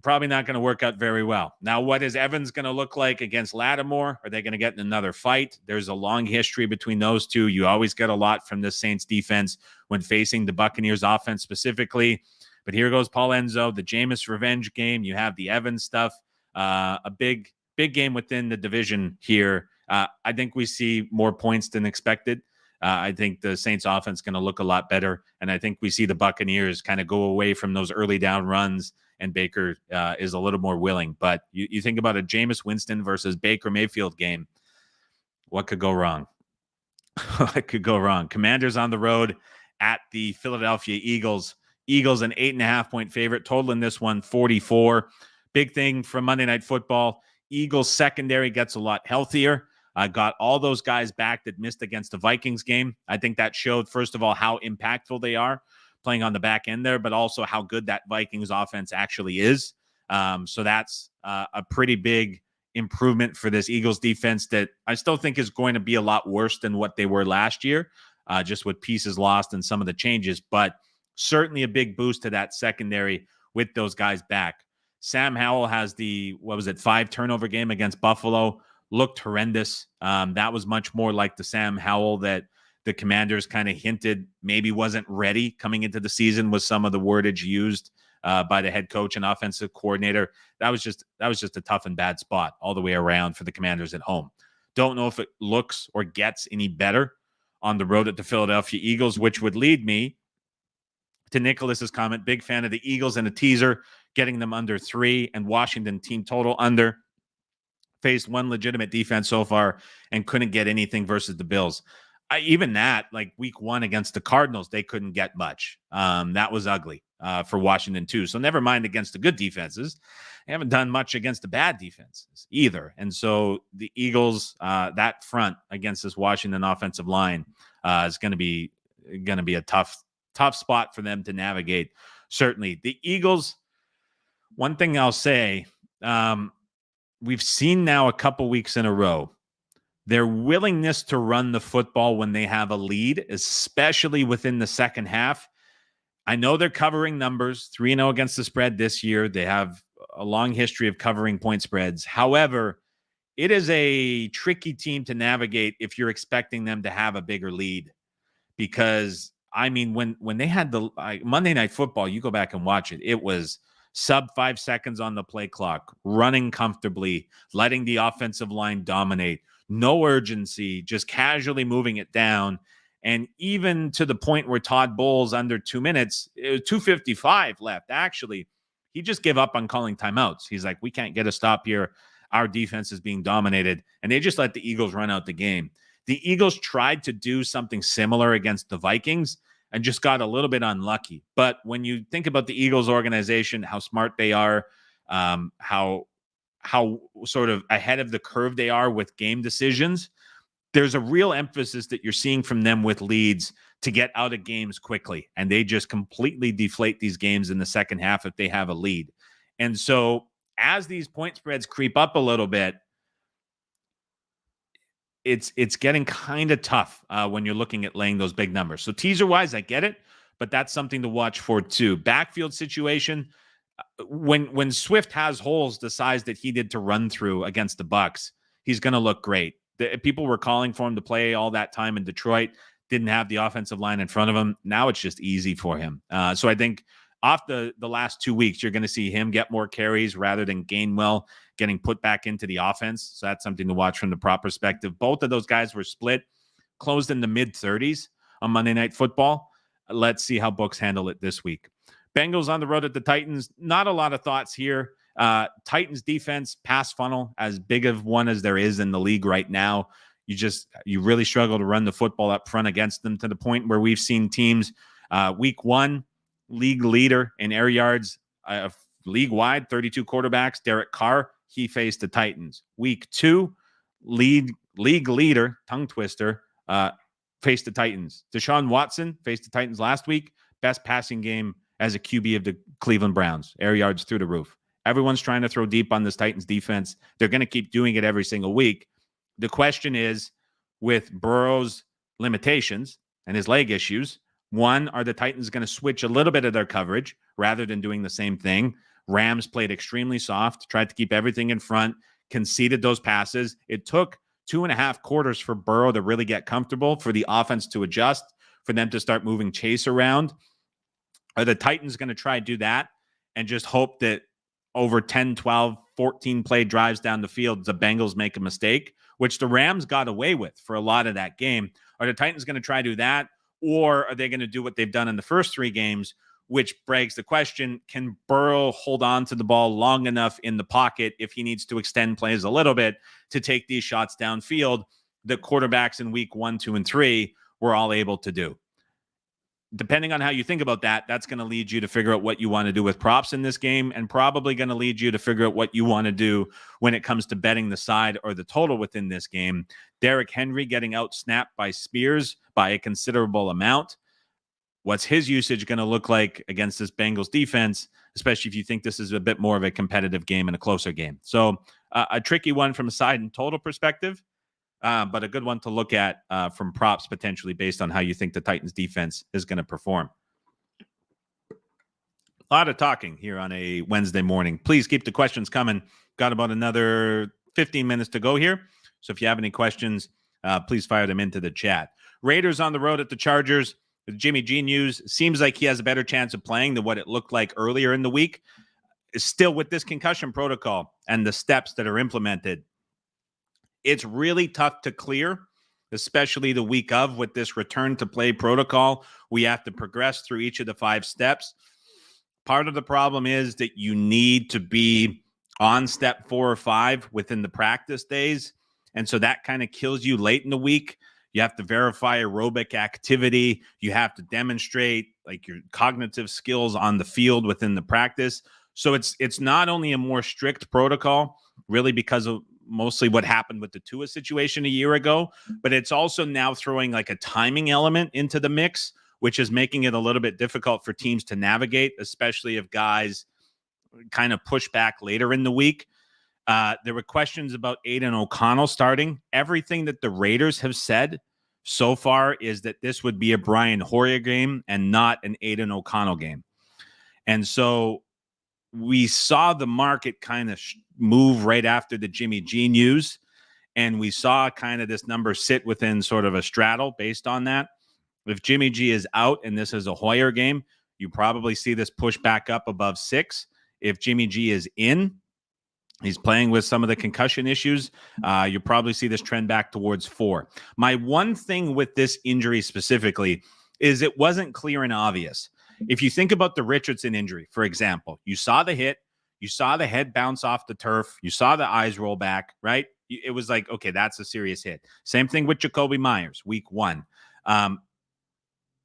probably not going to work out very well. Now, what is Evans going to look like against Lattimore? Are they going to get in another fight? There's a long history between those two. You always get a lot from the Saints defense when facing the Buccaneers offense specifically. But here goes Paul Enzo, the Jameis revenge game. You have the Evans stuff. A big game within the division here. I think we see more points than expected. I think the Saints offense is going to look a lot better. And I think we see the Buccaneers kind of go away from those early down runs, and Baker is a little more willing. But you think about a Jameis Winston versus Baker Mayfield game. What could go wrong? What could go wrong? Commanders on the road at the Philadelphia Eagles. Eagles an 8.5-point favorite. Total in this one, 44. Big thing from Monday Night Football. Eagles secondary gets a lot healthier. Got all those guys back that missed against the Vikings game. I think that showed, first of all, how impactful they are playing on the back end there, but also how good that Vikings offense actually is. So that's a pretty big improvement for this Eagles defense that I still think is going to be a lot worse than what they were last year, just with pieces lost and some of the changes, but certainly a big boost to that secondary with those guys back. Sam Howell has 5 turnover game against Buffalo. Looked horrendous. That was much more like the Sam Howell that the Commanders kind of hinted maybe wasn't ready coming into the season, was some of the wordage used by the head coach and offensive coordinator. That was just a tough and bad spot all the way around for the Commanders at home. Don't know if it looks or gets any better on the road at the Philadelphia Eagles, which would lead me to Nicholas's comment. Big fan of the Eagles and a teaser, getting them under 3, and Washington team total under. Faced one legitimate defense so far and couldn't get anything versus the Bills. Even that, like week 1 against the Cardinals, they couldn't get much. That was ugly for Washington too. So never mind against the good defenses. They haven't done much against the bad defenses either. And so the Eagles, that front against this Washington offensive line is going to be a tough spot for them to navigate. Certainly the Eagles, one thing I'll say, we've seen now a couple weeks in a row, their willingness to run the football when they have a lead, especially within the second half. I know they're covering numbers, 3-0 against the spread this year. They have a long history of covering point spreads. However, it is a tricky team to navigate if you're expecting them to have a bigger lead. Because, I mean, when they had the Monday Night Football, you go back and watch it, it was sub 5 seconds on the play clock, running comfortably, letting the offensive line dominate, no urgency, just casually moving it down. And even to the point where Todd Bowles, under 2 minutes, it was 2:55 left, actually, he just gave up on calling timeouts. He's like, we can't get a stop here. Our defense is being dominated. And they just let the Eagles run out the game. The Eagles tried to do something similar against the Vikings and just got a little bit unlucky. But when you think about the Eagles organization, how smart they are, how sort of ahead of the curve they are with game decisions, there's a real emphasis that you're seeing from them with leads to get out of games quickly. And they just completely deflate these games in the second half if they have a lead. And so as these point spreads creep up a little bit, it's getting kind of tough when you're looking at laying those big numbers. So teaser-wise, I get it, but that's something to watch for too. Backfield situation, when Swift has holes the size that he did to run through against the Bucs, he's going to look great. People were calling for him to play all that time in Detroit, didn't have the offensive line in front of him. Now it's just easy for him. So I think off the last 2 weeks, you're going to see him get more carries rather than Gainwell getting put back into the offense. So that's something to watch from the prop perspective. Both of those guys were split, closed in the mid-30s on Monday Night Football. Let's see how books handle it this week. Bengals on the road at the Titans. Not a lot of thoughts here. Titans defense, pass funnel, as big of one as there is in the league right now. You really struggle to run the football up front against them, to the point where we've seen teams week 1, league leader in air yards, league-wide, 32 quarterbacks. Derek Carr, he faced the Titans. Week 2, league leader, tongue twister, faced the Titans. Deshaun Watson faced the Titans last week. Best passing game as a QB of the Cleveland Browns. Air yards through the roof. Everyone's trying to throw deep on this Titans defense. They're going to keep doing it every single week. The question is, with Burrow's limitations and his leg issues, one, are the Titans going to switch a little bit of their coverage rather than doing the same thing? Rams played extremely soft, tried to keep everything in front, conceded those passes. It took 2.5 quarters for Burrow to really get comfortable, for the offense to adjust, for them to start moving Chase around. Are the Titans going to try to do that and just hope that over 10, 12, 14 play drives down the field, the Bengals make a mistake, which the Rams got away with for a lot of that game? Are the Titans going to try to do that? Or are they going to do what they've done in the first 3 games, which begs the question, can Burrow hold on to the ball long enough in the pocket if he needs to extend plays a little bit to take these shots downfield that quarterbacks in week 1, 2, and 3 were all able to do? Depending on how you think about that, that's going to lead you to figure out what you want to do with props in this game, and probably going to lead you to figure out what you want to do when it comes to betting the side or the total within this game. Derrick Henry getting out-snapped by Spears by a considerable amount. What's his usage going to look like against this Bengals defense, especially if you think this is a bit more of a competitive game and a closer game? So a tricky one from a side and total perspective. But a good one to look at from props, potentially, based on how you think the Titans defense is going to perform. A lot of talking here on a Wednesday morning. Please keep the questions coming. Got about another 15 minutes to go here. So if you have any questions, please fire them into the chat. Raiders on the road at the Chargers. The Jimmy G news seems like he has a better chance of playing than what it looked like earlier in the week. Still, with this concussion protocol and the steps that are implemented, it's really tough to clear, especially the week of, with this return to play protocol. We have to progress through each of the 5 steps. Part of the problem is that you need to be on step 4 or 5 within the practice days. And so that kind of kills you late in the week. You have to verify aerobic activity. You have to demonstrate like your cognitive skills on the field within the practice. So it's not only a more strict protocol, really, because of mostly what happened with the Tua situation a year ago, but it's also now throwing like a timing element into the mix, which is making it a little bit difficult for teams to navigate, especially if guys kind of push back later in the week. There were questions about Aiden O'Connell starting. Everything that the Raiders have said so far is that this would be a Brian Hoyer game and not an Aiden O'Connell game. And so we saw the market kind of move right after the Jimmy G news, and we saw kind of this number sit within sort of a straddle based on that. If Jimmy G is out and this is a Hoyer game, you probably see this push back up above 6. if Jimmy G is in, he's playing with some of the concussion issues, you'll probably see this trend back towards 4. My one thing with this injury specifically is it wasn't clear and obvious. If you think about the Richardson injury, for example, you saw the hit, you saw the head bounce off the turf, you saw the eyes roll back, right? It was like, okay, that's a serious hit. Same thing with Jacoby Myers, week 1.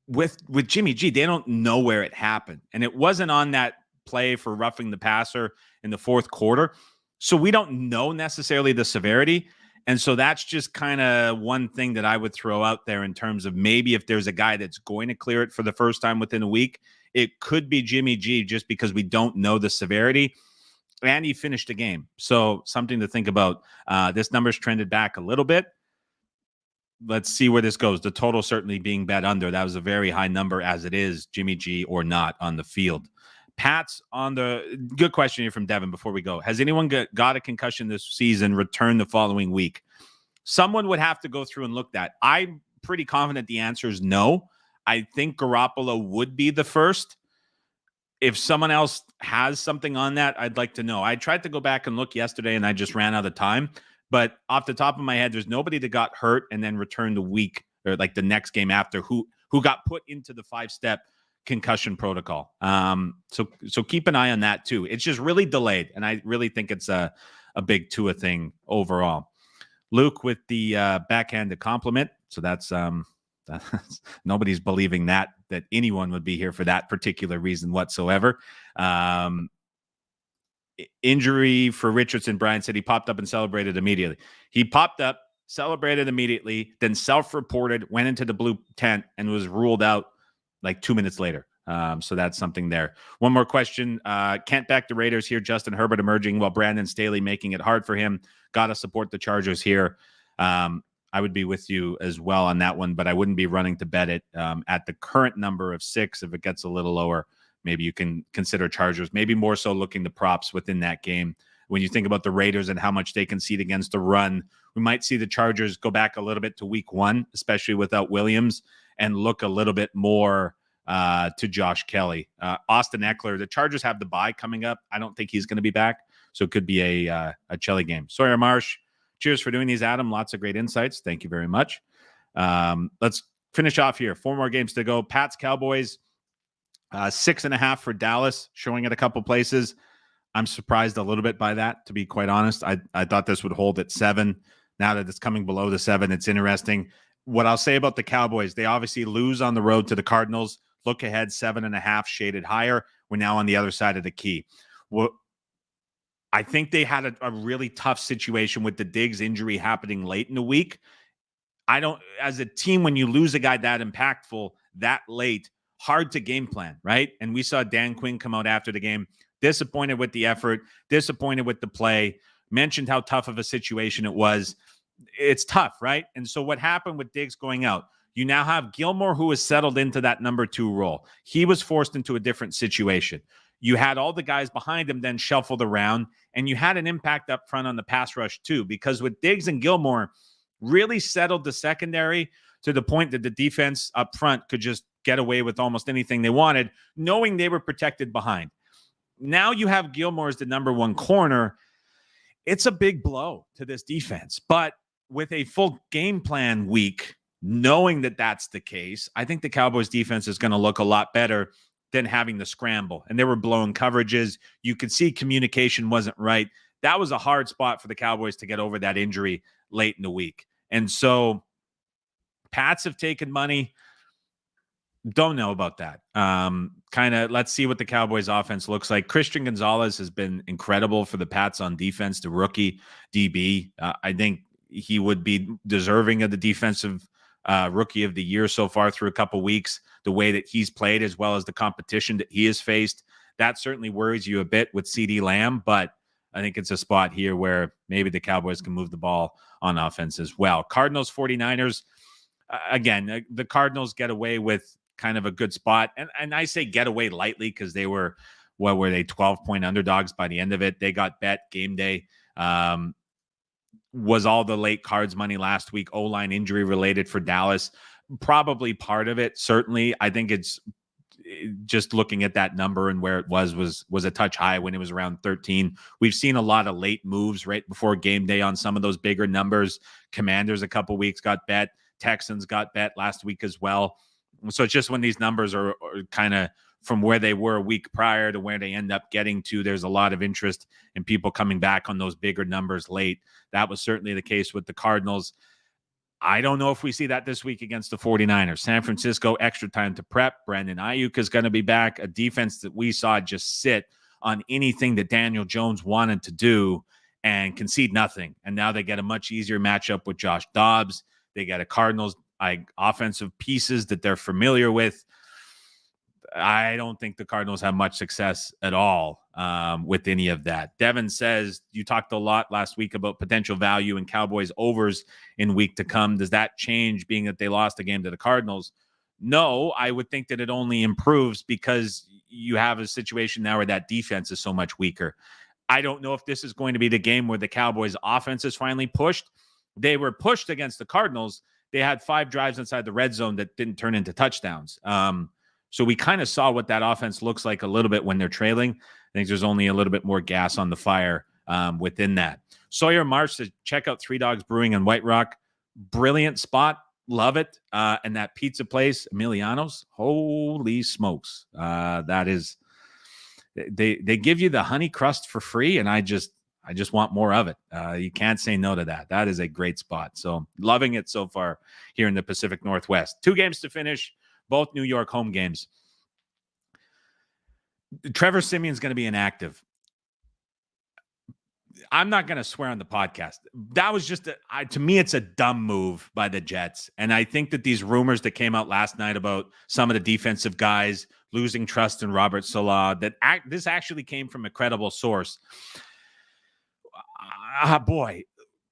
With Jimmy G, they don't know where it happened. And it wasn't on that play for roughing the passer in the 4th quarter. So we don't know necessarily the severity. And so that's just kind of one thing that I would throw out there in terms of maybe if there's a guy that's going to clear it for the first time within a week, it could be Jimmy G, just because we don't know the severity. And he finished the game. So something to think about. This number's trended back a little bit. Let's see where this goes. The total certainly being bet under. That was a very high number as it is, Jimmy G or not on the field. Pat's on the good question here from Devin before we go. Has anyone got a concussion this season return the following week? Someone would have to go through and look that. I'm pretty confident the answer is no. I think Garoppolo would be the first. If someone else has something on that, I'd like to know. I tried to go back and look yesterday and I just ran out of time. But off the top of my head, there's nobody that got hurt and then returned the week or like the next game after who got put into the 5-step concussion protocol. So keep an eye on that too. It's just really delayed, and I really think it's a big Tua thing overall. Luke with the backhanded compliment. So that's nobody's believing that anyone would be here for that particular reason whatsoever. Injury for Richardson. Brian said he popped up and celebrated immediately. He popped up, celebrated immediately, then self-reported, went into the blue tent, and was ruled out like 2 minutes later. So that's something there. One more question. Kent back the Raiders here. Justin Herbert emerging while Brandon Staley making it hard for him. Got to support the Chargers here. I would be with you as well on that one, but I wouldn't be running to bet it at the current number of 6. If it gets a little lower, maybe you can consider Chargers, maybe more so looking to props within that game. When you think about the Raiders and how much they concede against the run, we might see the Chargers go back a little bit to week 1, especially without Williams, and look a little bit more to Josh Kelly. Austin Eckler, the Chargers have the bye coming up. I don't think he's going to be back, so it could be a Kelly game. Sawyer Marsh, cheers for doing these, Adam. Lots of great insights. Thank you very much. Let's finish off here. 4 more games to go. Pats, Cowboys, 6.5 for Dallas, showing at a couple places. I'm surprised a little bit by that, to be quite honest. I thought this would hold at 7. Now that it's coming below the 7, it's interesting. What I'll say about the Cowboys, they obviously lose on the road to the Cardinals. Look ahead, 7.5 shaded higher. We're now on the other side of the key. Well, I think they had a really tough situation with the Diggs injury happening late in the week. As a team, when you lose a guy that impactful that late, hard to game plan, right? And we saw Dan Quinn come out after the game, disappointed with the effort, disappointed with the play, mentioned how tough of a situation it was. It's tough, right? And so what happened with Diggs going out? You now have Gilmore, who has settled into that number 2 role. He was forced into a different situation. You had all the guys behind him then shuffled around, and you had an impact up front on the pass rush too, because with Diggs and Gilmore really settled the secondary to the point that the defense up front could just get away with almost anything they wanted, knowing they were protected behind. Now you have Gilmore as the number 1 corner. It's a big blow to this defense. But with a full game plan week, knowing that that's the case, I think the Cowboys defense is going to look a lot better than having the scramble. And they were blowing coverages. You could see communication wasn't right. That was a hard spot for the Cowboys to get over that injury late in the week. And so Pats have taken money. Don't know about that. Let's see what the Cowboys offense looks like. Christian Gonzalez has been incredible for the Pats on defense, the rookie DB. I think he would be deserving of the defensive rookie of the year so far through a couple weeks, the way that he's played as well as the competition that he has faced. That certainly worries you a bit with CeeDee Lamb, but I think it's a spot here where maybe the Cowboys can move the ball on offense as well. Cardinals, 49ers. Again, the Cardinals get away with kind of a good spot. And I say get away lightly because they were, 12-point underdogs by the end of it. They got bet game day. Was all the late cards money last week O-line injury related for Dallas? Probably part of it. Certainly, I think it's just looking at that number and where it was a touch high when it was around 13. We've seen a lot of late moves right before game day on some of those bigger numbers. Commanders a couple weeks got bet. Texans got bet last week as well. So it's just when these numbers are kind of from where they were a week prior to where they end up getting to, there's a lot of interest in people coming back on those bigger numbers late. That was certainly the case with the Cardinals. I don't know if we see that this week against the 49ers. San Francisco, extra time to prep. Brandon Ayuk is going to be back. A defense that we saw just sit on anything that Daniel Jones wanted to do and concede nothing. And now they get a much easier matchup with Josh Dobbs. They get a Cardinals offensive pieces that they're familiar with. I don't think the Cardinals have much success at all with any of that. Devin says, you talked a lot last week about potential value in Cowboys overs in week to come. Does that change being that they lost a game to the Cardinals? No, I would think that it only improves because you have a situation now where that defense is so much weaker. I don't know if this is going to be the game where the Cowboys offense is finally pushed. They were pushed against the Cardinals. They had 5 drives inside the red zone that didn't turn into touchdowns. So we kind of saw what that offense looks like a little bit when they're trailing. I think there's only a little bit more gas on the fire within that. Sawyer Marsh says, check out Three Dogs Brewing in White Rock. Brilliant spot. Love it. And that pizza place, Emiliano's, holy smokes. That is, they give you the honey crust for free, and I just want more of it. You can't say no to that. That is a great spot. So loving it so far here in the Pacific Northwest. 2 games to finish. Both New York home games. Trevor Siemian's going to be inactive. I'm not going to swear on the podcast. That was just, to me, it's a dumb move by the Jets. And I think that these rumors that came out last night about some of the defensive guys losing trust in Robert Saleh, this actually came from a credible source. Boy,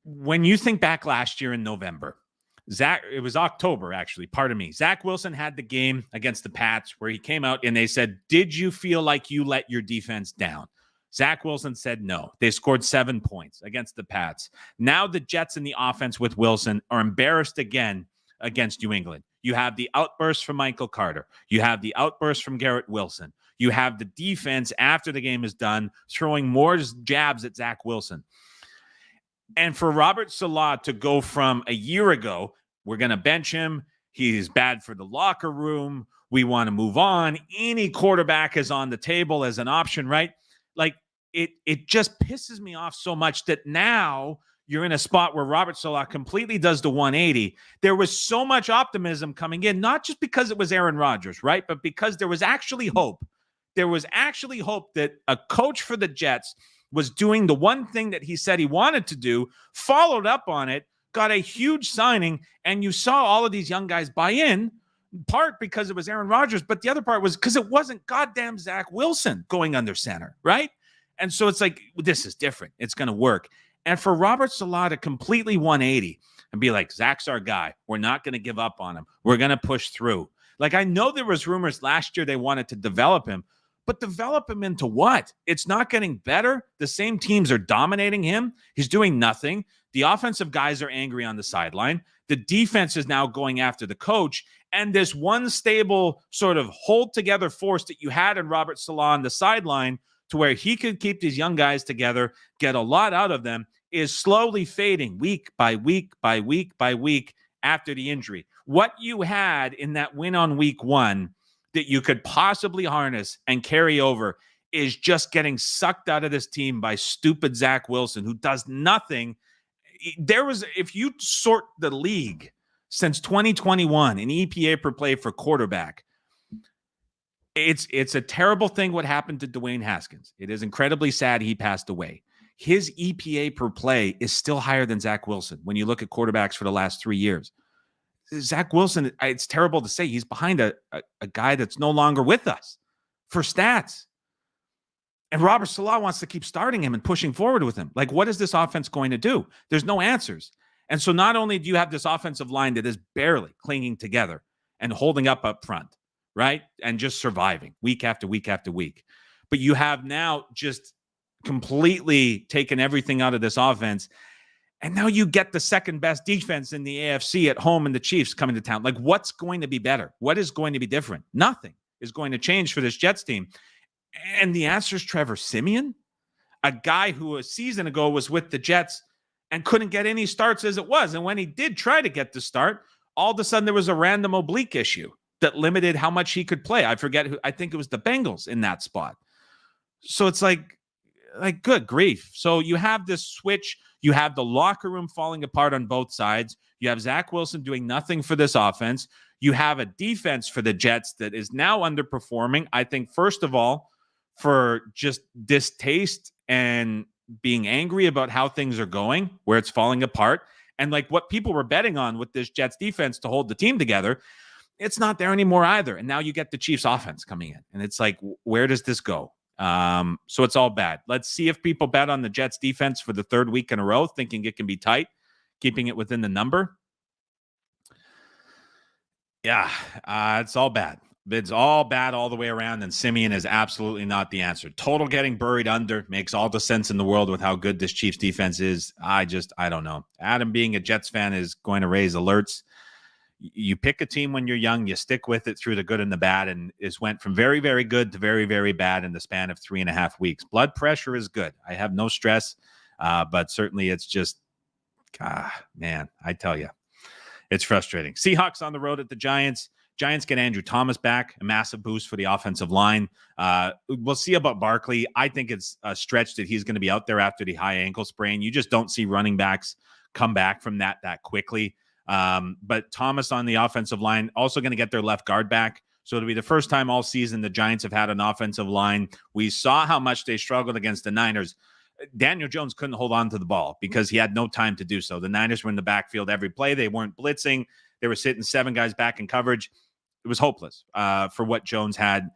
when you think back last year in November, it was October, actually. Pardon me. Zach Wilson had the game against the Pats where he came out and they said, did you feel like you let your defense down? Zach Wilson said no. They scored 7 points against the Pats. Now the Jets in the offense with Wilson are embarrassed again against New England. You have the outburst from Michael Carter. You have the outburst from Garrett Wilson. You have the defense after the game is done throwing more jabs at Zach Wilson. And for Robert Saleh to go from a year ago, we're going to bench him. He's bad for the locker room. We want to move on. Any quarterback is on the table as an option, right? Like it just pisses me off so much that now you're in a spot where Robert Saleh completely does the 180. There was so much optimism coming in, not just because it was Aaron Rodgers, right? But because there was actually hope. There was actually hope that a coach for the Jets was doing the one thing that he said he wanted to do, followed up on it, got a huge signing, and you saw all of these young guys buy in, part because it was Aaron Rodgers, but the other part was because it wasn't goddamn Zach Wilson going under center, right? And so it's like, this is different. It's going to work. And for Robert Saleh to completely 180 and be like, Zach's our guy. We're not going to give up on him. We're going to push through. Like, I know there was rumors last year they wanted to develop him, but develop him into what? It's not getting better. The same teams are dominating him. He's doing nothing. The offensive guys are angry on the sideline. The defense is now going after the coach. And this one stable sort of hold together force that you had in Robert Saleh on the sideline to where he could keep these young guys together, get a lot out of them, is slowly fading week by week by week by week after the injury. What you had in that win on week 1 that you could possibly harness and carry over is just getting sucked out of this team by stupid Zach Wilson, who does nothing. If you sort the league since 2021 in EPA per play for quarterback, it's a terrible thing what happened to Dwayne Haskins. It is incredibly sad he passed away. His EPA per play is still higher than Zach Wilson when you look at quarterbacks for the last 3 years. Zach Wilson, it's terrible to say, he's behind a guy that's no longer with us for stats. And Robert Saleh wants to keep starting him and pushing forward with him. Like, what is this offense going to do? There's no answers. And so not only do you have this offensive line that is barely clinging together and holding up front, right? And just surviving week after week after week. But you have now just completely taken everything out of this offense. And now you get the second best defense in the AFC at home and the Chiefs coming to town. Like, what's going to be better? What is going to be different? Nothing. is going to change for this Jets team? And the answer is Trevor Siemian, a guy who a season ago was with the Jets and couldn't get any starts as it was. And when he did try to get the start, all of a sudden there was a random oblique issue that limited how much he could play. I forget who, I think it was the Bengals in that spot. So it's like good grief. So you have this switch. You have the locker room falling apart on both sides. You have Zach Wilson doing nothing for this offense. You have a defense for the Jets that is now underperforming. I think, first of all, for just distaste and being angry about how things are going, where it's falling apart, and like what people were betting on with this Jets defense to hold the team together, it's not there anymore either. And now you get the Chiefs offense coming in, and it's like, where does this go? So it's all bad. Let's see if people bet on the Jets defense for the third week in a row, thinking it can be tight, keeping it within the number. Yeah, it's all bad. It's all bad all the way around, and Siemian is absolutely not the answer. Total getting buried under makes all the sense in the world with how good this Chiefs defense is. I don't know. Adam, being a Jets fan, is going to raise alerts. You pick a team when you're young, you stick with it through the good and the bad, and it went from very, very good to very, very bad in the span of 3.5 weeks. Blood pressure is good. I have no stress, but certainly it's just, man, I tell you, it's frustrating. Seahawks on the road at the Giants. Giants get Andrew Thomas back, a massive boost for the offensive line. We'll see about Barkley. I think it's a stretch that he's going to be out there after the high ankle sprain. You just don't see running backs come back from that quickly. But Thomas on the offensive line, also going to get their left guard back. So it'll be the first time all season the Giants have had an offensive line. We saw how much they struggled against the Niners. Daniel Jones couldn't hold on to the ball because he had no time to do so. The Niners were in the backfield every play. They weren't blitzing. They were sitting 7 guys back in coverage. It was hopeless for what Jones had.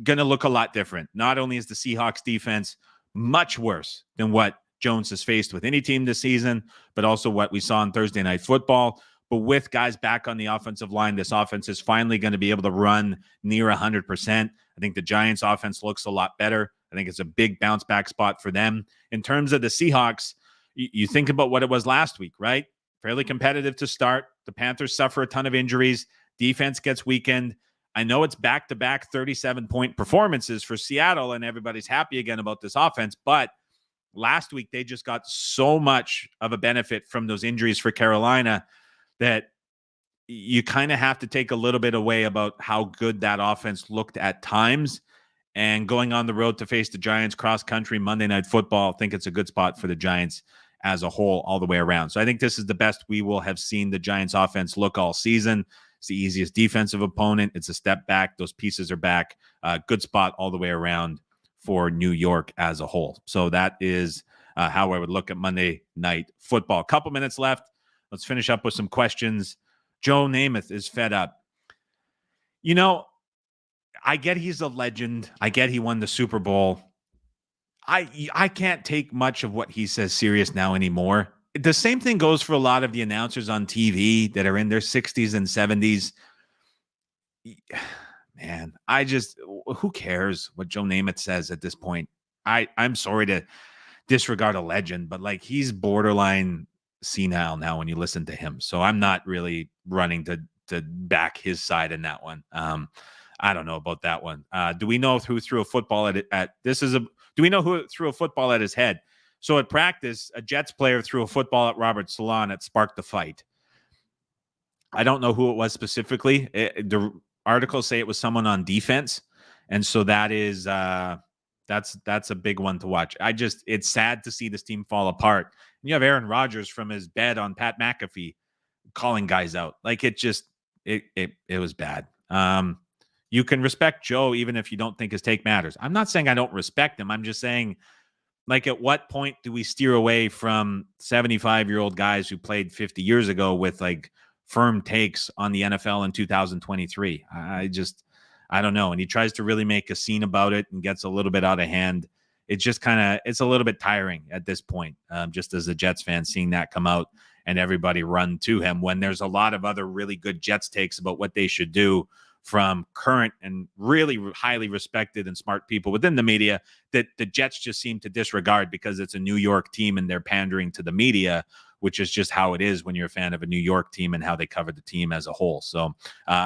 Going to look a lot different. Not only is the Seahawks defense much worse than what Jones has faced with any team this season, but also what we saw on Thursday Night Football. But with guys back on the offensive line, this offense is finally going to be able to run near 100%. I think the Giants' offense looks a lot better. I think it's a big bounce back spot for them. In terms of the Seahawks, you think about what it was last week, right? Fairly competitive to start. The Panthers suffer a ton of injuries. Defense gets weakened. I know it's back-to-back 37-point performances for Seattle, and everybody's happy again about this offense, but last week they just got so much of a benefit from those injuries for Carolina that you kind of have to take a little bit away about how good that offense looked at times. And going on the road to face the Giants cross-country Monday Night Football, I think it's a good spot for the Giants as a whole all the way around. So I think this is the best we will have seen the Giants offense look all season. It's the easiest defensive opponent. It's a step back. Those pieces are back. Good spot all the way around for New York as a whole. So that is how I would look at Monday Night Football. A couple minutes left. Let's finish up with some questions. Joe Namath is fed up. You know, I get he's a legend. I get he won the Super Bowl. I can't take much of what he says serious now anymore. The same thing goes for a lot of the announcers on TV that are in their 60s and 70s. Man, who cares what Joe Namath says at this point? I'm sorry to disregard a legend, but like he's borderline senile now when you listen to him. So I'm not really running to back his side in that one. I don't know about that one. Do we know who threw a football do we know who threw a football at his head? So at practice, a Jets player threw a football at Robert Saleh. It sparked the fight. I don't know who it was specifically. The articles say it was someone on defense. And so that is that's a big one to watch. It's sad to see this team fall apart. You have Aaron Rodgers from his bed on Pat McAfee calling guys out. Like it was bad. You can respect Joe even if you don't think his take matters. I'm not saying I don't respect him. I'm just saying, like, at what point do we steer away from 75-year-old guys who played 50 years ago with like firm takes on the NFL in 2023? I don't know. And he tries to really make a scene about it and gets a little bit out of hand. It's a little bit tiring at this point, just as a Jets fan, seeing that come out and everybody run to him when there's a lot of other really good Jets takes about what they should do from current and really highly respected and smart people within the media that the Jets just seem to disregard because it's a New York team and they're pandering to the media, which is just how it is when you're a fan of a New York team and how they cover the team as a whole. So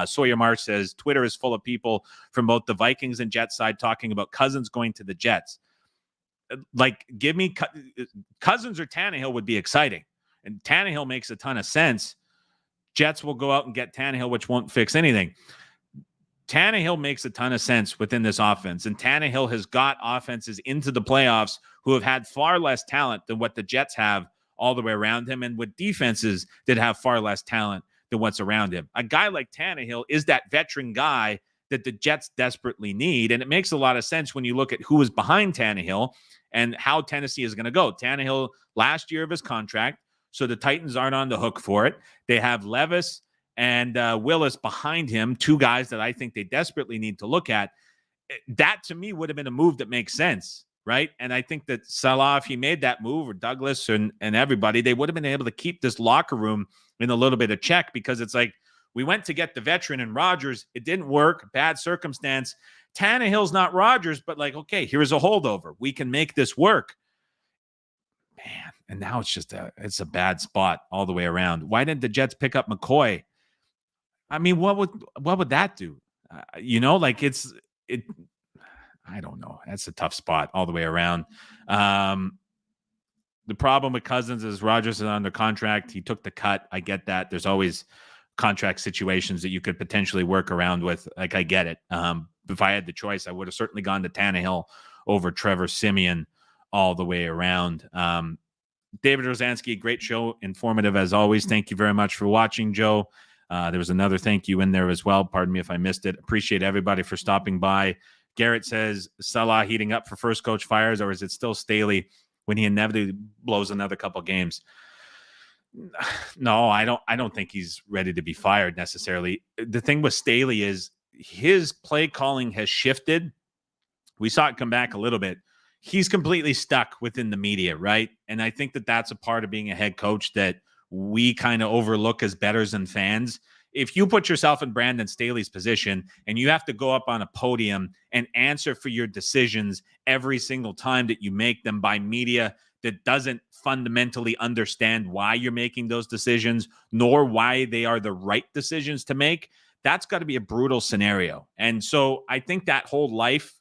Sawyer Marsh says, Twitter is full of people from both the Vikings and Jets side talking about Cousins going to the Jets. Like, give me Cousins or Tannehill would be exciting. And Tannehill makes a ton of sense. Jets will go out and get Tannehill, which won't fix anything. Tannehill makes a ton of sense within this offense, and Tannehill has got offenses into the playoffs who have had far less talent than what the Jets have all the way around him, and with defenses that have far less talent than what's around him. A guy like Tannehill is that veteran guy that the Jets desperately need, and it makes a lot of sense when you look at who is behind Tannehill and how Tennessee is going to go. Tannehill, last year of his contract, so the Titans aren't on the hook for it. They have Levis and Willis behind him, two guys that I think they desperately need to look at. That, to me, would have been a move that makes sense, right? And I think that Saleh, if he made that move, or Douglas and everybody, they would have been able to keep this locker room in a little bit of check, because it's like, we went to get the veteran in Rodgers. It didn't work. Bad circumstance. Tannehill's not Rodgers, but like, okay, here's a holdover. We can make this work. Man, and now it's a bad spot all the way around. Why didn't the Jets pick up McCoy? I mean, what would that do? Like I don't know. That's a tough spot all the way around. The problem with Cousins is Rodgers is under contract. He took the cut. I get that. There's always contract situations that you could potentially work around with. Like, I get it. If I had the choice, I would have certainly gone to Tannehill over Trevor Siemian all the way around. David Rosansky, great show. Informative as always. Thank you very much for watching, Joe. There was another thank you in there as well. Pardon me if I missed it. Appreciate everybody for stopping by. Garrett says, Saleh heating up for first coach fires, or is it still Staley when he inevitably blows another couple games? No, I don't think he's ready to be fired necessarily. The thing with Staley is his play calling has shifted. We saw it come back a little bit. He's completely stuck within the media, right? And I think that that's a part of being a head coach that we kind of overlook as bettors and fans. If you put yourself in Brandon Staley's position and you have to go up on a podium and answer for your decisions every single time that you make them by media that doesn't fundamentally understand why you're making those decisions, nor why they are the right decisions to make, that's got to be a brutal scenario. And so I think that whole life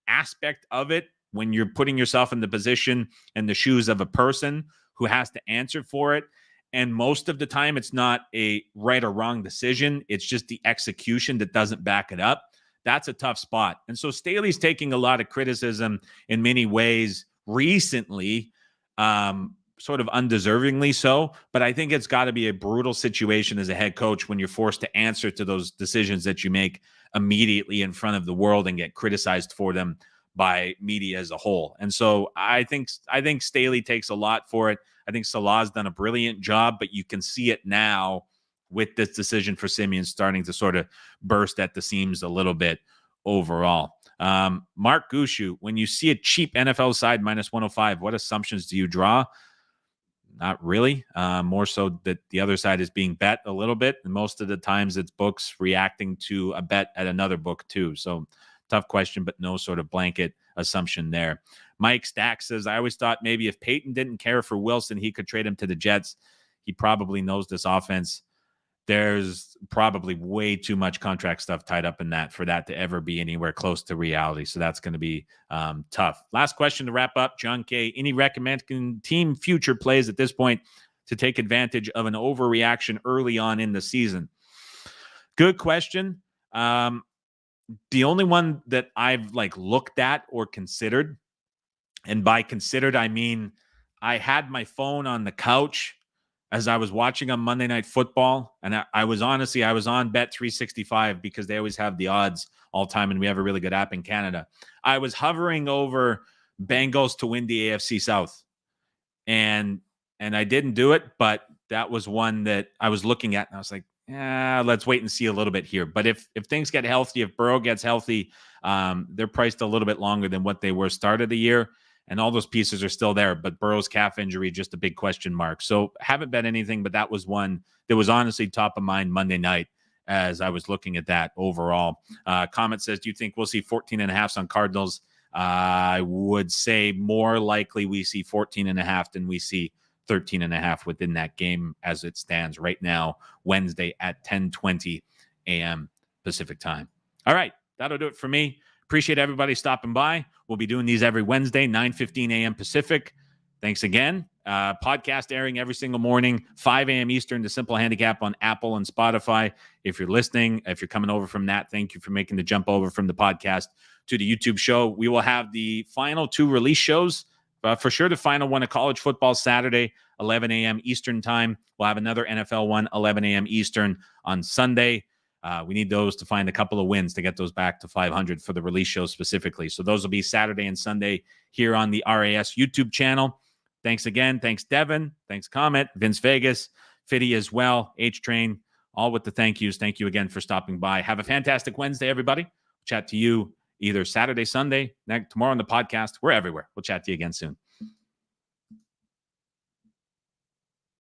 aspect of it, when you're putting yourself in the position and the shoes of a person who has to answer for it, and most of the time, it's not a right or wrong decision. It's just the execution that doesn't back it up. That's a tough spot. And so Staley's taking a lot of criticism in many ways recently, sort of undeservingly so. But I think it's got to be a brutal situation as a head coach when you're forced to answer to those decisions that you make immediately in front of the world and get criticized for them by media as a whole. And so I think Staley takes a lot for it. I think Salah's done a brilliant job, but you can see it now with this decision for Simeon starting to sort of burst at the seams a little bit overall. Mark Gushu, when you see a cheap NFL side minus 105, what assumptions do you draw? Not really. More so that the other side is being bet a little bit. And most of the times it's books reacting to a bet at another book too. So tough question, but no sort of blanket assumption there. Mike Stack says, I always thought maybe if Peyton didn't care for Wilson, he could trade him to the Jets. He probably knows this offense. There's probably way too much contract stuff tied up in that for that to ever be anywhere close to reality. So that's going to be tough. Last question to wrap up, John K. Any recommending team future plays at this point to take advantage of an overreaction early on in the season? Good question. The only one that I've looked at or considered, and by considered, I mean, I had my phone on the couch as I was watching on Monday Night Football. And I was on Bet365 because they always have the odds all time. And we have a really good app in Canada. I was hovering over Bengals to win the AFC South. And I didn't do it, but that was one that I was looking at. And I was like, let's wait and see a little bit here. But if things get healthy, if Burrow gets healthy, they're priced a little bit longer than what they were start of the year. And all those pieces are still there. But Burrow's calf injury, just a big question mark. So haven't bet anything, but that was one that was honestly top of mind Monday night as I was looking at that overall. Comment says, do you think we'll see 14.5s on Cardinals? I would say more likely we see 14.5 than we see 13.5 within that game as it stands right now, Wednesday at 10:20 a.m. Pacific time. All right, that'll do it for me. Appreciate everybody stopping by. We'll be doing these every Wednesday, 9:15 a.m. Pacific. Thanks again. Podcast airing every single morning, 5 a.m. Eastern, The Simple Handicap on Apple and Spotify. If you're listening, if you're coming over from that, thank you for making the jump over from the podcast to the YouTube show. We will have the final 2 release shows. For sure, the final one of college football Saturday, 11 a.m. Eastern time. We'll have another NFL one, 11 a.m. Eastern on Sunday. We need those to find a couple of wins to get those back to 500 for the release show specifically. So those will be Saturday and Sunday here on the RAS YouTube channel. Thanks again. Thanks, Devin. Thanks, Comet, Vince Vegas, Fiddy as well, H-Train, all with the thank yous. Thank you again for stopping by. Have a fantastic Wednesday, everybody. Chat to you either Saturday, Sunday, tomorrow on the podcast. We're everywhere. We'll chat to you again soon.